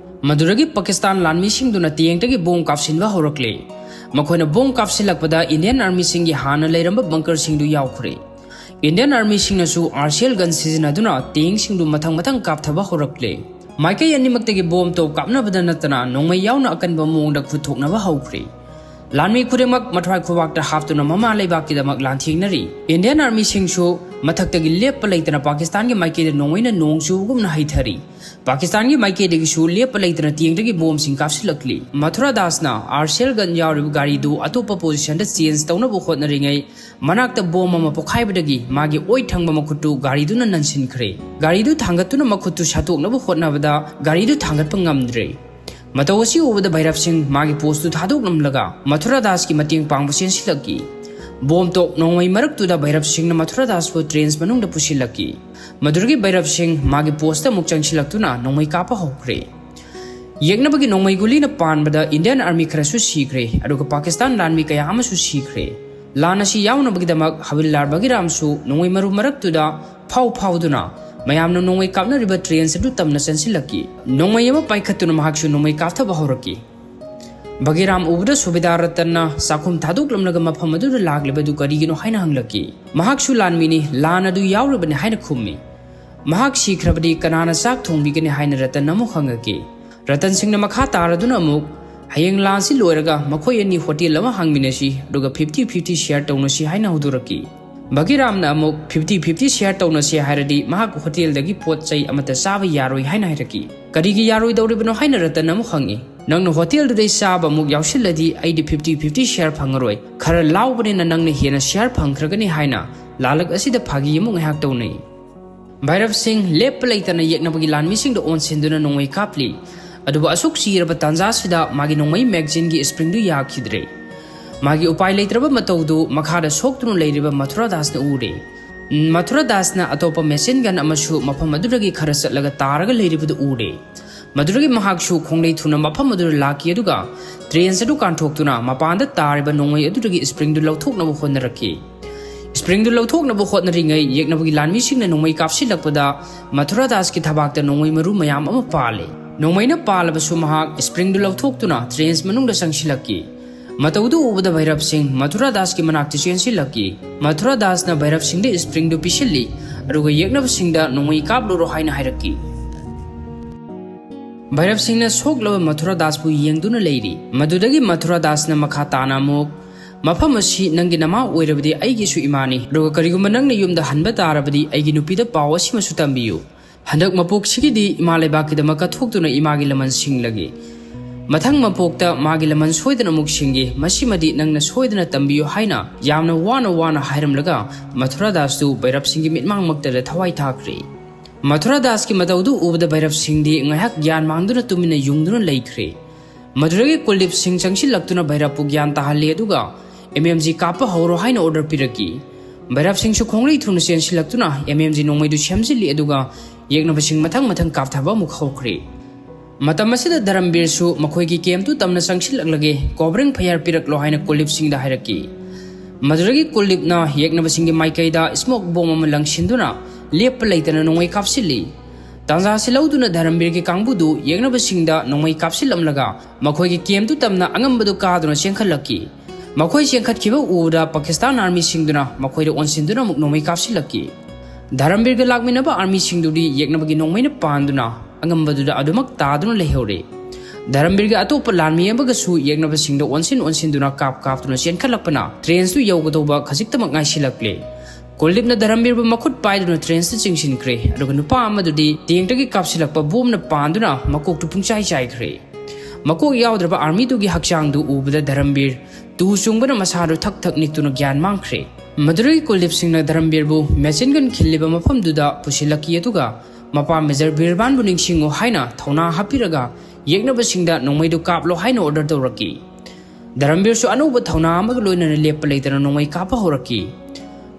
A: मदुरगी पाकिस्तान लानमी सिंधुना तेंगतगी बोम कापसिनबा हौरक्ले मखोइना बोम कापसिलक्पदा इंडियन आर्मी सिंगी हाना लैरंबा बंकर सिंधु याउख्रे इंडियन आर्मी सिंगनसु आरसीएल गन सिजनदुना तेंग सिंधु मथंग मथंग कापथबा हौरक्ले माइकई अनिमक्तगी बोम तो कापनबदा नतना नोंमै याउना अकनबा मोंगदा खुथोकनबा हौख्रे लानमी खुदेमक मथ्वाई खुवाक्ता हाफ्तुना ममा लैबाकीदमक लानथेंगनरी इंडियन आर्मी सिंगसु मथक्तगी लेप लेतना पाकिस्तान के माइकेद नोंगैना नोंग चुबगुमना हैथरी पाकिस्तान के माइकेदगी सु लेप लेतना तियंगदगी बोम सिंग कापसिलक्ली मथुरा दासना आरसीएल गन यावरिब गाड़ी दु अतोप पोजिशन द चेंज तौनबो होतनरिङै मनाक्ता बोम अमा पोखाइबदगी मागी ओइ थंगबा मखुट्टु गाड़ी दुना ननसिनख्रे गाड़ी दु थांगतुना मखुट्टु सातोकनबो होतनाबदा गाड़ी दु थांगतप ngamdre मतवसी उबदा भैरव सिंह मागी पोस्ट दु थादोकनमलगा मथुरा दास की मतिंग पांगबो सेनसिलकी बोम तो नोंगै मरक्तुदा भैरव सिंह मथुरा दास को ट्रेन्स मनुंग पुसिलकी मधुरगी भैरव सिंह मागी पोस्ट मुक चंगसिलक्तुना नोंगै कापा होख्रे येगनबगी नोंगै गुलीना पानबदा इंडियन आर्मी खरसु सीख्रे अदुगा पाकिस्तान लानमी कया अमसु सीख्रे लान असि यावनबगीदमक हविलदार बगिरामसु नोंगै मरु मरक्तुदा फाउदुना मयामनो नोंगै कापनरिबा ट्रेन्स अदु तमना चंसिलकी नोंगै अमा पाइखत्तुना महाक्सु नोंगै कापथबा हौरकी बगिराम उबदा सुबेदार रतन्ना साखुम थादोकलमलगा मफम अदु लागलेबदु करिगिनो हाइना हंगलकी महाक्सु लानमिनी लान अदु यावरबने हाइना खुम्मी महाक सीख्रबदी कनाना साक थोंबिगने हाइना रतन अमुक हंगकी रतन सिंहना मखा तारदुना अमुक हयेंग लानसि लोयरगा मखोय अनि होटेल अमा हांगमिनसि अदुगा 50-50 शेयर तौनसि हाइना हुदुरकी बगिरामना अमुक 50-50 शेयर तौनसि हाइरदि महाक होटेलदगी पोत चै अमता साबा यारोय हाइना हाइरकी करिगी यारोय दौरिबनो हाइना रतन अमुक हंगी नंगना होटेल दुदै साब अमुक यावसिलदि आइदि 50-50 शेयर फंगरोय खरा लाउबनेना नंगना हेना शेयर फंख्रगनि हाइना लालक असिदा फागी अमुक हाक तौनै भैरव सिंह लेप लेतना येकनबगी लानमिसिंग द ओनसिंदुना नोंगै कापली अदुबा असुक सिरबा तांजासिदा मागी नोंगै मैगजीन गी स्प्रिंग दु याखिद्रे मागी उपाय लेत्रबा मतौदु मखादा सोक्तुनु लेरिबा मथुरा दासना उरे मथुरा दासना अतोपा मेसिन गन अमसु मफम अदुदगी खरा चटलगा तारगा लेरिबदु उरे मधुरगी महाक्सु खोंगलै थुना मफम अदुर लाकी अदुगा ट्रेन्स अदु कांथोक्तुना मपानदा तारिबा नोंगै अदुदगी स्प्रिंग दु लौथोकनबो होनरकी स्प्रिंग दु लौथोकनबो होतनरिङै येकनबगी लानमिसिंगना नोंगै कापसिलक्पदा मथुरा दास की थबाक्ता नोंगै मरु मयाम अमा पाले नोंगैना पालबसु महाक स्प्रिंग दु लौथोक्तुना ट्रेन्स मनुंगदा संगसिलक्की मतौदु उबदा भैरव सिंह मथुरा दास की मनाक्ति चेंसिलक्की मथुरा दासना भैरव सिंह दे स्प्रिंग दु पिसिल्ली अदुगा येकनबसिंगदा नोंगै कापलुरो हाइना हाइरक्की भैरव सिंह सोक्लब मथुरा दास बु येंगदुना लेरी मधुदगी मथुरा दासना मखा ताना मुक मफम असि नंगी नमा ओइरबदि आइगिसु इमानी रोगा करिगुम्बा नंगना युमदा हनबा तारबदि आइगी नुपीदा पाव असिमसु तंबियु हंदक मपोकसिगिदि इमा लेबाकिदमक थोक्तुना इमागी लमन सिंगलगी मथंग मपोकता मागी लमन सोइदना मुक सिंगी मसिमदि नंगना सोइदना तंबियु हाइना यामना वाना हाइरमलगा मथुरा दासु भैरव सिंगी मिटमांग मक्तदा थवाई थाख्रे मथुरा दास की मतौदु उबदा भैरव सिंह दी ngahak ज्ञान मांगदुना तुमिना युंगदुना लेख्रे मधुरगी कुलदीप सिंह चंगसिलक्तुना भैरवपु ज्ञान ताहल्ले अदुगा एमएमजी कापा हौरो हाइना ऑर्डर पिरकी भैरव सिंह सु खोंगलै थुना सेनसिलक्तुना एमएमजी नोंगैदु सेमजिल्ली अदुगा येगनबा सिंह मथंग कापथाबा मुख हौख्रे मतम असिदा धर्मवीर सु मखोयगी केमतु तमना संगसिलक्लगे कवरिंग फयर पिरकलो हाइना कुलदीप सिंह दा हाइरकी मधुरगी कुलदीपना येगनबा सिंह माइकैदा स्मोक बॉम्ब अमा लंगसिंदुना लेप लेतना नोंगै कापसिल्ली तांजा सिलौदुना धर्मवीर की कांगबुदु येगनबसिंगदा नोंगै कापसिलमलगा मखोयगी केमतु तमना अंगमबदु कादुना सेंखलक्की मखोय सेंखतखिबा उदा पाकिस्तान आर्मी सिंगदुना मखोयदे ओनसिंदुना मुक नोंगै कापसिलक्की धर्मवीर गा लागमिनबा आर्मी सिंगदुदी येगनबगी नोंगैना पांदुना अंगमबदुदा अदुमक तादुना लेहौरे धर्मवीर गा अतोप लानमी अमगसु येगनबसिंगदा ओनसिंदुना कापतुना सेंखलक्पना ट्रेन्सदु यौगदौबा खजिक्तमक ngaisiलक्ले कुलदीपना धर्मवीर मखुट पाइदुना ट्रेन्स चिंगसिनख्रे अदुगा नुपा अमदुदी टेंगटगी कापसिलक्पा बोमना पांदुना मकोकटु पुंचाई चाइख्रे मकोक यावद्रबा आर्मी दुगी हक्चांगदु उबदा धर्मवीर तु चुंगबना मसादु थक निक्तुना ज्ञान मांख्रे मधुरगी कुलदीप सिंहना धर्मवीरबु मेचिन गन खिल्लिबा मफमदुदा पुसिलक्की अदुगा मपा मेजर बीरबानबु निंगसिंगो हाइना थौना हापिरगा येगनबसिंगदा नोंगैदु कापलो हाइना ऑर्डर तौरक्की धर्मवीरसु अनौबा थौना अमगा लोइनना लेप लेतना नोंगै कापा हौरक्की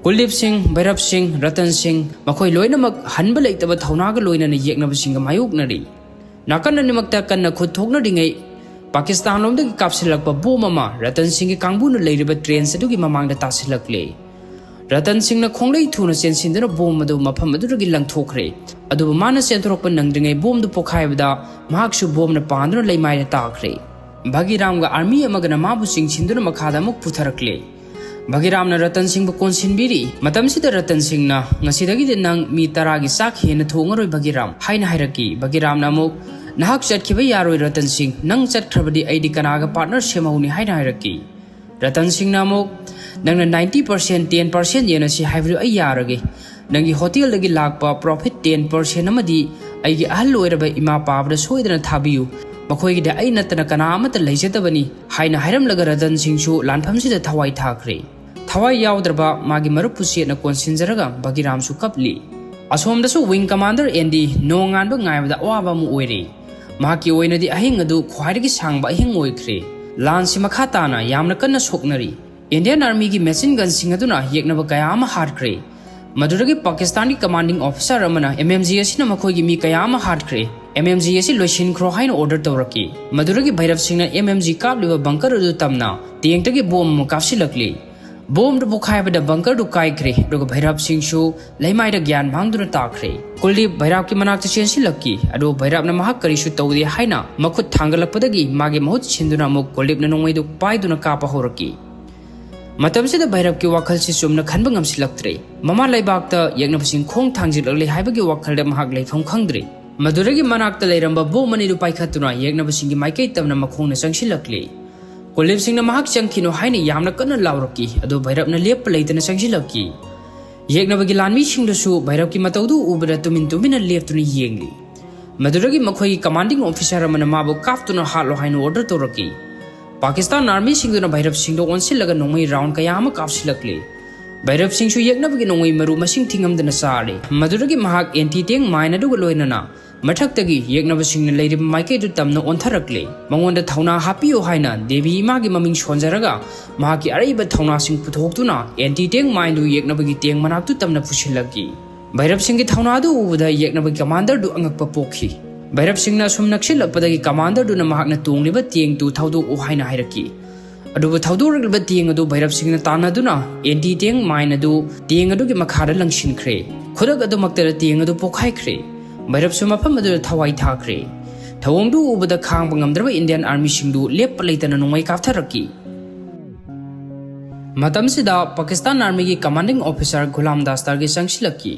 A: कुलदीप सिंह भैरव सिंह रतन सिंह मखोय लोइनमक हनबा लेतबा थौनागा लोइनना येगनबसिंगा मायुकनरी नाकन अनिमक्ता कन्ना खुद थोकनरिङै पाकिस्तान लोमदगी कापसिलक्पा बोम अमा रतन सिंह की कांगबुना लेरिबा ट्रेन्स अदुगी ममांगदा तासिलक्ले रतन सिंह खोंगलै थुना चेंसिंदुना बोम अदु मफम अदुदगी लंगथोख्रे अदुबा माना सेंथोरक्पा नंगद्रिङै बोमदु पोखाइबदा महाक्सु बोमना पांदुना लेमाइना ताख्रे भगीरामगा आर्मी अमगना माबु सिंगसिंदुना मखादा मुक पुथरक्ले भगीरामना रतन सिंह कोनसिनबिरी मतमसिदा रतन सिंहना ngasiदगी नंग मी 10 की चाक हेना थोंगरोय भगीराम हाइना हाइरकी भगीरामना मुक नाहक चटखिबा यारोय रतन सिंह नंग चटख्रबदी आइदि कनागा partner सेमौनी हाइना हाइरकी Ratan Singh na amuk nangna 90% 10% yena si hybrid ay yarage nangi hotel lagi lakpa profit 10% amadi ay gi ahal loiraba ima pabda soidana thabiyu makhoi gi da ai natana kana amata leijatabani haina hairam laga Ratan Singh chu lanpham sida thawai thakre thawai yawdraba magi marupu na konsinjaraga Bagiram su kapli asom da su wing commander ND nongan ba ngaibda awaba mu oire mahaki oinadi ahing adu khwairigi sangba ahing oikre lan si makhata na yamna kanna soknari Indian Army ki machine gun sing aduna yeknaba kayama hardkre maduragi Pakistani commanding officer amana MMG asina makhoi gi mi kayama hardkre MMG asi loishin khro hain order tawraki maduragi Bhairav Singh na MMG kabliba bunker adu tamna tiengtagi bom kapsilakli bom du bukhai bada bunker du kai kre doga Bhairav Singh shu leimai da gyan mangduna takre Kuldip Bhairav ki manak chensi lakki adu Bhairav na mahak kari shu tawdi haina makhut thangalakpadagi mage mahut chinduna muk Kuldip na nongwai du paiduna kapa horaki Matamsida Bhairav ki wakhal si sumna khanba ngamsilaktre mama laibakta yegnabasing khong thangjilakle haibagi wakhalda mahak leifam khangdre maduragi manakta leiramba bomani du paikhatuna yegnabasing gi maikai tamna makhongna sangsilakle Kuldip Singh na mahak changkino haina yamna kanna lauraki adu Bhairav na lep leitana sangsilakki yegnabagi lanmi singdasu Bhairav ki mataudu ubada tumin leptuna yengli maduragi makhoi commanding officer amana mabu kaftuna halo haina order toraki Pakistan Army singduna Bhairav Singh do onsilaga nongmai round kayama kapsilakle Bhairav Singh su yeknabagi nongmai maru masing thingamdana sare maduragi mahak anti tank mine adu loinana mathaktagi yeknaba singna leirib maikai du tamna ontharakle mangonda thauna hapiyo haina devi imagi maming sonjaraga mahaki araiba thauna sing puthoktuna anti tank mine du yeknabagi tank manaktu tamna pusilaki Bhairav Singh gi thauna du ubuda yeknabagi commander du angakpa pokhi Bhairav Singh na sum naksilakpadagi commander du na mahakna tungliba tieng tu thaudu u haina hairaki aduba thaudu tieng adu Bhairav Singh na tanaduna anti tank mine adu tieng adu gi makhada langsinkhre khudak adu maktara tieng adu pokhaikhre Bhairav su mafam adu thawai thakre thawongdu ubada khangba ngamdraba Indian Army singdu lepa leitana nongmai kaptharaki matamsida Pakistan Army gi commanding officer Ghulam Dastar gi sangsilaki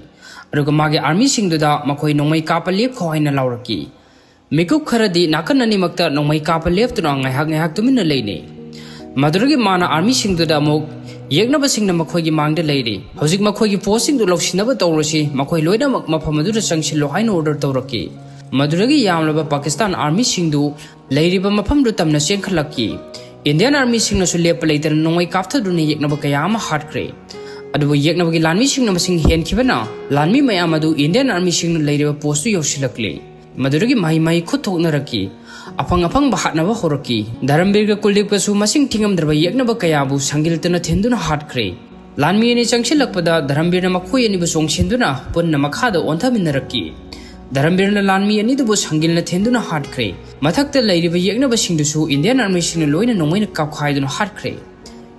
A: aduga mage army singduda makhoi nongmai kapa lep khoina lauraki mikup kharadi nakan ani makta nongmai kapa lep tuna ngaihak tumina leine maduragi mana army singduda mok yegnaba singna makhoi gi mangda leire hojik makhoi gi posting du loksinaba tawrosi makhoi loina mak mafamadu sangsillo haina order tawraki maduragi yamlaba Pakistan Army singdu leiriba mafam du tamna senkhalaki Indian Army singna su lep leitana nongmai kapthaduni yegnaba kayama hardkre adubu yeknabagi lanmi singna masing hen khibana lanmi mayam adu Indian Army singna leiriba postu yosilakle maduragi mai khuthoknaraki apang bahatnaba horaki Dharambirga Kuldip ka su masing thingamdraba yeknaba kayabu sangiltana thenduna hatkre lanmi ani changsilakpada Dharambirna makhoi ani bu songsinduna punna makhada onthaminaraki Dharambirna lanmi ani dubu sangilna thenduna hatkre mathakta leiriba yeknaba singdusu Indian Army singna loina nongmaina kapkhaiduna hatkre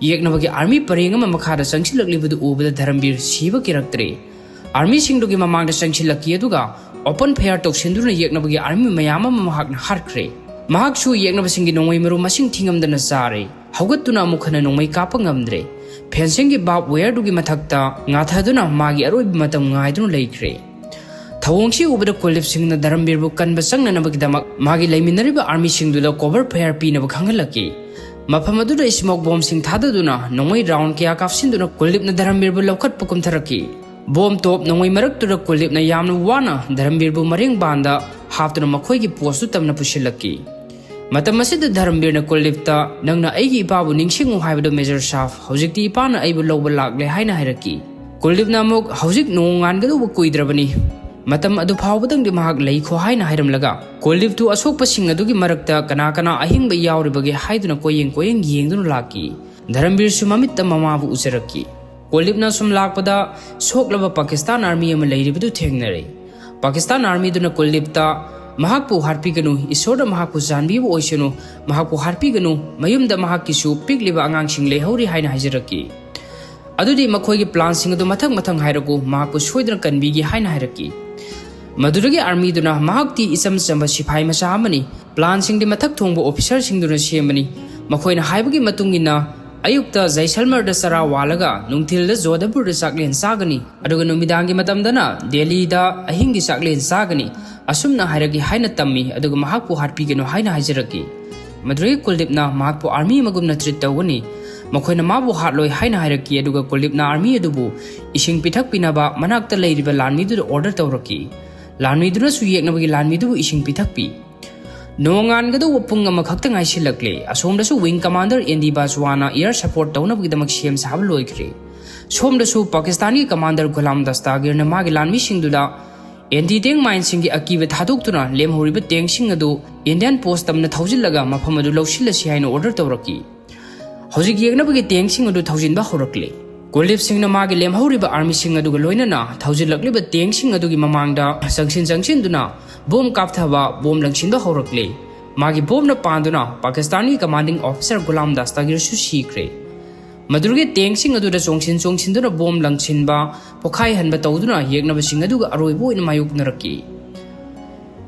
A: yeknabagi army parengama makhada sangsilaklibadu ubada Dharambir siba kiraktre army singdugi mamangda sangsilaki aduga open fair toksinduna yeknabagi army mayama mahakna harkre mahak su yeknaba singi nongmai maru masing thingamdana sare haugattuna mukhana nongmai kapa ngamdre fencing bab where dugi mathakta ngathaduna magi aroi matam ngaiduna leikre thawongsi ubada Kuldip Singh na Dharambir bu kanba sangnanabagi damak magi leiminariba army singdula cover fair pinaba khangalaki Maphamadura smoke bomb sing thadaduna nongmai round kya kafsinduna Kuldip na Dharambir bu lokhat pukum tharaki bomb top nongmai marak tura Kuldip na yamna wana Dharambir bu maring banda haftuna makhoi gi postu tamna pusilaki matam asida Dharambir na Kuldip ta nangna aigi ipabu ningsingu haibadu Major Shroff hojikti ipana aibu lawba lagle haina hairaki Kuldip na muk hojik nongan gadu bu kuidrabani matam adu phawbadang di mahak leikho haina hairamlaga Kuldip tu asokpa sing adugi marakta kana ahingba yawribagi haiduna koyeng yengduna laki Dharambir su mamitta mamabu usaraki Kuldip na sum lakpada soklaba Pakistan Army ama leiribadu thengnare Pakistan Army duna Kuldip ta mahakpu harpiganu isorda mahakpu janbibu oisanu mahakpu harpiganu mayumda mahakkisu pigliba angangsing leihori haina hajaraki adudi makhoigi plan sing adu mathang hairaku mahakpu soidra kanbigi haina hairaki Maduragi army duna mahakti isam samba sipai masa amani plan sing di mathak thongbo officer sing duna semani makhoina haibagi matungina ayukta Jaisalmer da sara walaga nungthil da Jodhpur da saklen sagani aduga numidangi matamdana Delhi da ahingi saklen sagani asumna hairagi haina tammi aduga mahakpu harpigeno haina hajaraki Maduragi Kuldip na mahakpu army magumna treat tawani ꯃꯈꯣꯏꯅ ꯃꯥꯕꯨ ꯍꯥꯠꯂꯣꯏ ꯍꯥꯏꯅ ꯍꯥꯏꯔꯛꯈꯤ ꯑꯗꯨꯒ ꯀꯨꯜꯗꯤꯞꯅ army ꯑꯗꯨꯕꯨ ꯏꯁꯤꯡ ꯄꯤꯊꯛꯄꯤꯅꯕ ꯃꯅꯥꯛꯇ ꯂꯩꯔꯤꯕ ꯂꯥꯟꯃꯤꯗꯨꯗ order ꯇꯧꯔꯛꯈꯤ ꯂꯥꯟꯃꯤꯗꯨꯅꯁꯨ ꯌꯦꯛꯅꯕꯒꯤ ꯂꯥꯟꯃꯤꯗꯨꯕꯨ ꯏꯁꯤꯡ ꯄꯤꯊꯛꯄꯤ ꯅꯣꯡꯉꯥꯟꯒꯗꯧꯕ ꯄꯨꯡ ꯑꯃꯈꯛꯇ ꯉꯥꯏꯁꯤꯜꯂꯛꯂꯦ ꯑꯁꯣꯝꯗꯁꯨ ꯋꯤꯡ ꯀꯃꯥꯟꯗꯔ ꯑꯦꯟꯗꯤ ꯕꯥꯖꯋꯥꯅ ꯏꯌꯔ ꯁꯄꯣꯔꯠ ꯇꯧꯅꯕꯒꯤꯗꯃꯛ ꯁꯦꯝ ꯁꯥꯕ ꯂꯣꯏꯈ꯭ꯔꯦ ꯁꯣꯝꯗꯁꯨ ꯄꯥꯀꯤꯁꯇꯥꯟꯒꯤ ꯀꯃꯥꯟꯗꯔ ꯒꯨꯂꯥꯝ ꯗꯁꯇꯥꯒꯤꯔꯅ ꯃꯥꯒꯤ ꯂꯥꯟꯃꯤꯁꯤꯡꯗꯨꯗ ꯑꯦꯟꯇꯤ ꯇꯦꯡ ꯃꯥꯏꯟꯁꯤꯡꯒꯤ ꯑꯀꯤꯕ ꯊꯥꯗꯣꯛꯇꯨꯅ ꯂꯦꯝꯍꯧꯔꯤꯕ ꯇꯦꯡꯁꯤꯡ ꯑꯗꯨ ꯏꯟꯗꯤꯌꯟ ꯄꯣꯁꯠ ꯇꯝꯅ ꯊꯧꯖꯤꯜꯂꯒ ꯃꯐꯝ ꯑꯗꯨ ꯂꯧꯁꯤꯜꯂꯁꯤ ꯍꯥꯏꯅ ꯑꯣꯔꯗꯔ ꯇꯧꯔꯛꯈꯤ ꯍꯧꯖꯤꯛ ꯌꯦꯛꯅꯕꯒꯤ ꯇꯦꯡꯁꯤꯡ ꯑꯗꯨ ꯊꯧꯖꯤꯟꯕ ꯍꯧꯔꯛꯂꯦ ꯀꯨꯜꯗꯤꯞꯁꯤꯡꯅ ꯃꯥꯒꯤ ꯂꯦꯝꯍꯧꯔꯤꯕ ꯑꯥꯔꯃꯤꯁꯤꯡ ꯑꯗꯨꯒ ꯂꯣꯏꯅꯅ ꯊꯧꯖꯤꯜꯂꯛꯂꯤꯕ ꯇꯦꯡꯁꯤꯡ ꯑꯗꯨꯒꯤ ꯃꯃꯥꯡꯗ ꯆꯪꯁꯤꯟꯗꯨꯅ ꯕꯣꯝ ꯀꯥꯞꯊꯕ ꯕꯣꯝ ꯂꯪꯁꯤꯟꯕ ꯍꯧꯔꯛꯂꯦ ꯃꯥꯒꯤ ꯕꯣꯝꯅ ꯄꯥꯟꯗꯨꯅ ꯄꯥꯀꯤꯁꯇꯥꯟꯒꯤ ꯀꯃꯥꯟꯗꯤꯡ ꯑꯣꯐꯤꯁꯔ ꯒꯨꯂꯥꯝ ꯗꯁꯇꯥꯒꯤꯔꯁꯨ ꯁꯤꯈ꯭ꯔꯦ ꯃꯗꯨꯒꯤ ꯇꯦꯡꯁꯤꯡ ꯑꯗꯨꯗ ꯆꯣꯡꯁꯤꯟꯗꯨꯅ ꯕꯣꯝ ꯂꯪꯁꯤꯟꯕ ꯄꯣꯈꯥꯏꯍꯟꯕ ꯇꯧꯗꯨꯅ ꯌꯦꯛꯅꯕꯁꯤꯡ ꯑꯗꯨꯒ ꯑꯔꯣꯏꯕ ꯑꯣꯏꯅ ꯃꯥꯌꯣꯛꯅꯔꯛꯈꯤ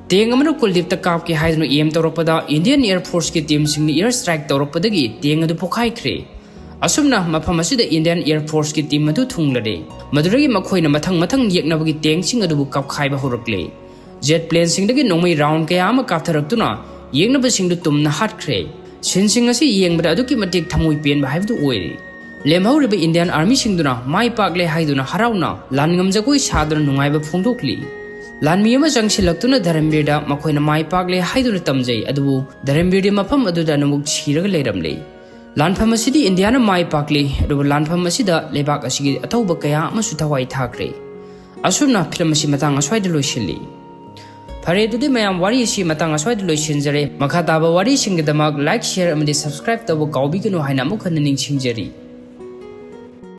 A: ꯇꯦꯡ ꯑꯃꯅ ꯀꯨꯜꯗꯤꯞꯇ ꯀꯥꯞꯀꯦ ꯍꯥꯏꯗꯨꯅ ꯑꯦꯝ ꯇꯧꯔꯛꯄꯗ ꯏꯟꯗꯤꯌꯟ ꯑꯦꯌꯔ ꯐꯣꯔꯁꯀꯤ ꯇꯤꯝꯁꯤꯡꯅ ꯏꯌꯔ ꯁꯇ꯭ꯔꯥꯏꯛ ꯇꯧꯔꯛꯄꯗꯒꯤ ꯇꯦꯡ ꯑꯗꯨ ꯄꯣꯈꯥꯏꯈ꯭ꯔꯦ ꯑꯁꯨꯝꯅ ꯃꯐꯝ ꯑꯁꯤꯗ ꯏꯟꯗꯤꯌꯟ ꯑꯦꯌꯔ ꯐꯣꯔꯁꯀꯤ ꯇꯤꯝ ꯑꯗꯨ ꯊꯨꯡꯂꯔꯦ ꯃꯗꯨꯗꯒꯤ ꯃꯈꯣꯏꯅ ꯃꯊꯪ ꯌꯦꯛꯅꯕꯒꯤ ꯇꯦꯡꯁꯤꯡ ꯑꯗꯨꯕꯨ ꯀꯥꯞꯈꯥꯏꯕ ꯍꯧꯔꯛꯂꯦ ꯖꯦꯠ ꯄ꯭ꯂꯦꯟꯁꯤꯡꯗꯒꯤ ꯅꯣꯡꯃꯩ ꯔꯥꯎꯟ ꯀꯌꯥ ꯑꯃ ꯀꯥꯞꯊꯔꯛꯇꯨꯅ ꯌꯦꯛꯅꯕꯁꯤꯡꯗꯨ ꯇꯨꯝꯅ ꯍꯥꯠꯈ꯭ꯔꯦ ꯁꯤꯟꯁꯤꯡ ꯑꯁꯤ ꯌꯦꯡꯕꯗ ꯑꯗꯨꯛꯀꯤ ꯃꯇꯤꯛ ꯊꯃꯣꯏ ꯄꯦꯟꯕ ꯍꯥꯏꯕꯗꯨ ꯑꯣꯏꯔꯦ ꯂꯦꯝꯍꯧꯔꯤꯕ ꯏꯟꯗꯤꯌꯟ ꯑꯥꯔꯃꯤꯁꯤꯡꯗꯨꯅ ꯃꯥꯏ ꯄꯥꯛꯂꯦ ꯍꯥꯏꯗꯨꯅ ꯍꯔꯥꯎꯅ ꯂꯥꯟꯉꯝ ꯖꯒꯣꯏ ꯁꯥꯗꯨꯅ ꯅꯨꯡꯉꯥꯏꯕ ꯐꯣꯡꯗꯣꯛꯂꯤ ꯂꯥꯟꯃꯤ ꯑꯃ ꯆꯪꯁꯤꯜꯂꯛꯇꯨꯅ ꯙꯔꯝꯕꯤꯔꯗ ꯃꯈꯣꯏꯅ ꯃꯥꯏ ꯄꯥꯛꯂꯦ ꯍꯥꯏꯗꯨꯅ ꯇꯝꯖꯩ ꯑꯗꯨꯕꯨ ꯙꯔꯝꯕꯤꯔꯗꯤ ꯃꯐꯝ ꯑꯗꯨꯗ ꯑꯃꯨꯛ ꯁꯤꯔꯒ ꯂꯩꯔꯝꯂꯦ ꯂꯥꯟꯐꯝ ꯑꯁꯤꯗꯤ ꯏꯟꯗꯤꯌꯥꯅ ꯃꯥꯏ ꯄꯥꯛꯂꯤ ꯑꯗꯨꯕꯨ ꯂꯥꯟꯐꯝ ꯑꯁꯤꯗ ꯂꯩꯕꯥꯛ ꯑꯁꯤꯒꯤ ꯑꯊꯧꯕ ꯀꯌా ꯑꯃꯁꯨ ꯊꯋꯥꯏ ꯊꯥꯈ꯭ꯔꯦ ꯑꯁꯨꯝꯅ ꯐꯤꯂꯝ ꯑꯁꯤ ꯃꯇꯥꯡ ꯑꯁ꯭ꯋꯥꯏꯗ ꯂꯣꯏꯁꯤꯜꯂꯤ ꯐꯔꯦ ꯑꯗꯨꯗꯤ ꯃꯌꯥꯝ ꯋꯥꯔꯤ ꯑꯁꯤ ꯃꯇꯥꯡ ꯑꯁ꯭ꯋꯥꯏꯗ ꯂꯣꯏꯁꯤꯟꯖꯔꯦ ꯃꯈꯥ ꯇꯥꯕ ꯋꯥꯔꯤꯁꯤꯡꯒꯤꯗꯃꯛ ꯂꯥꯏꯛ ꯁꯦꯌꯔ ꯑꯃꯗꯤ ꯁꯕꯁꯀ꯭ꯔꯥꯏꯕ ꯇꯧꯕ ꯀꯥꯎꯕꯤꯒꯅꯨ ꯍꯥꯏꯅ ꯑꯃꯨꯛ ꯍꯟꯅ ꯅꯤꯡꯁꯤꯡꯖꯔꯤ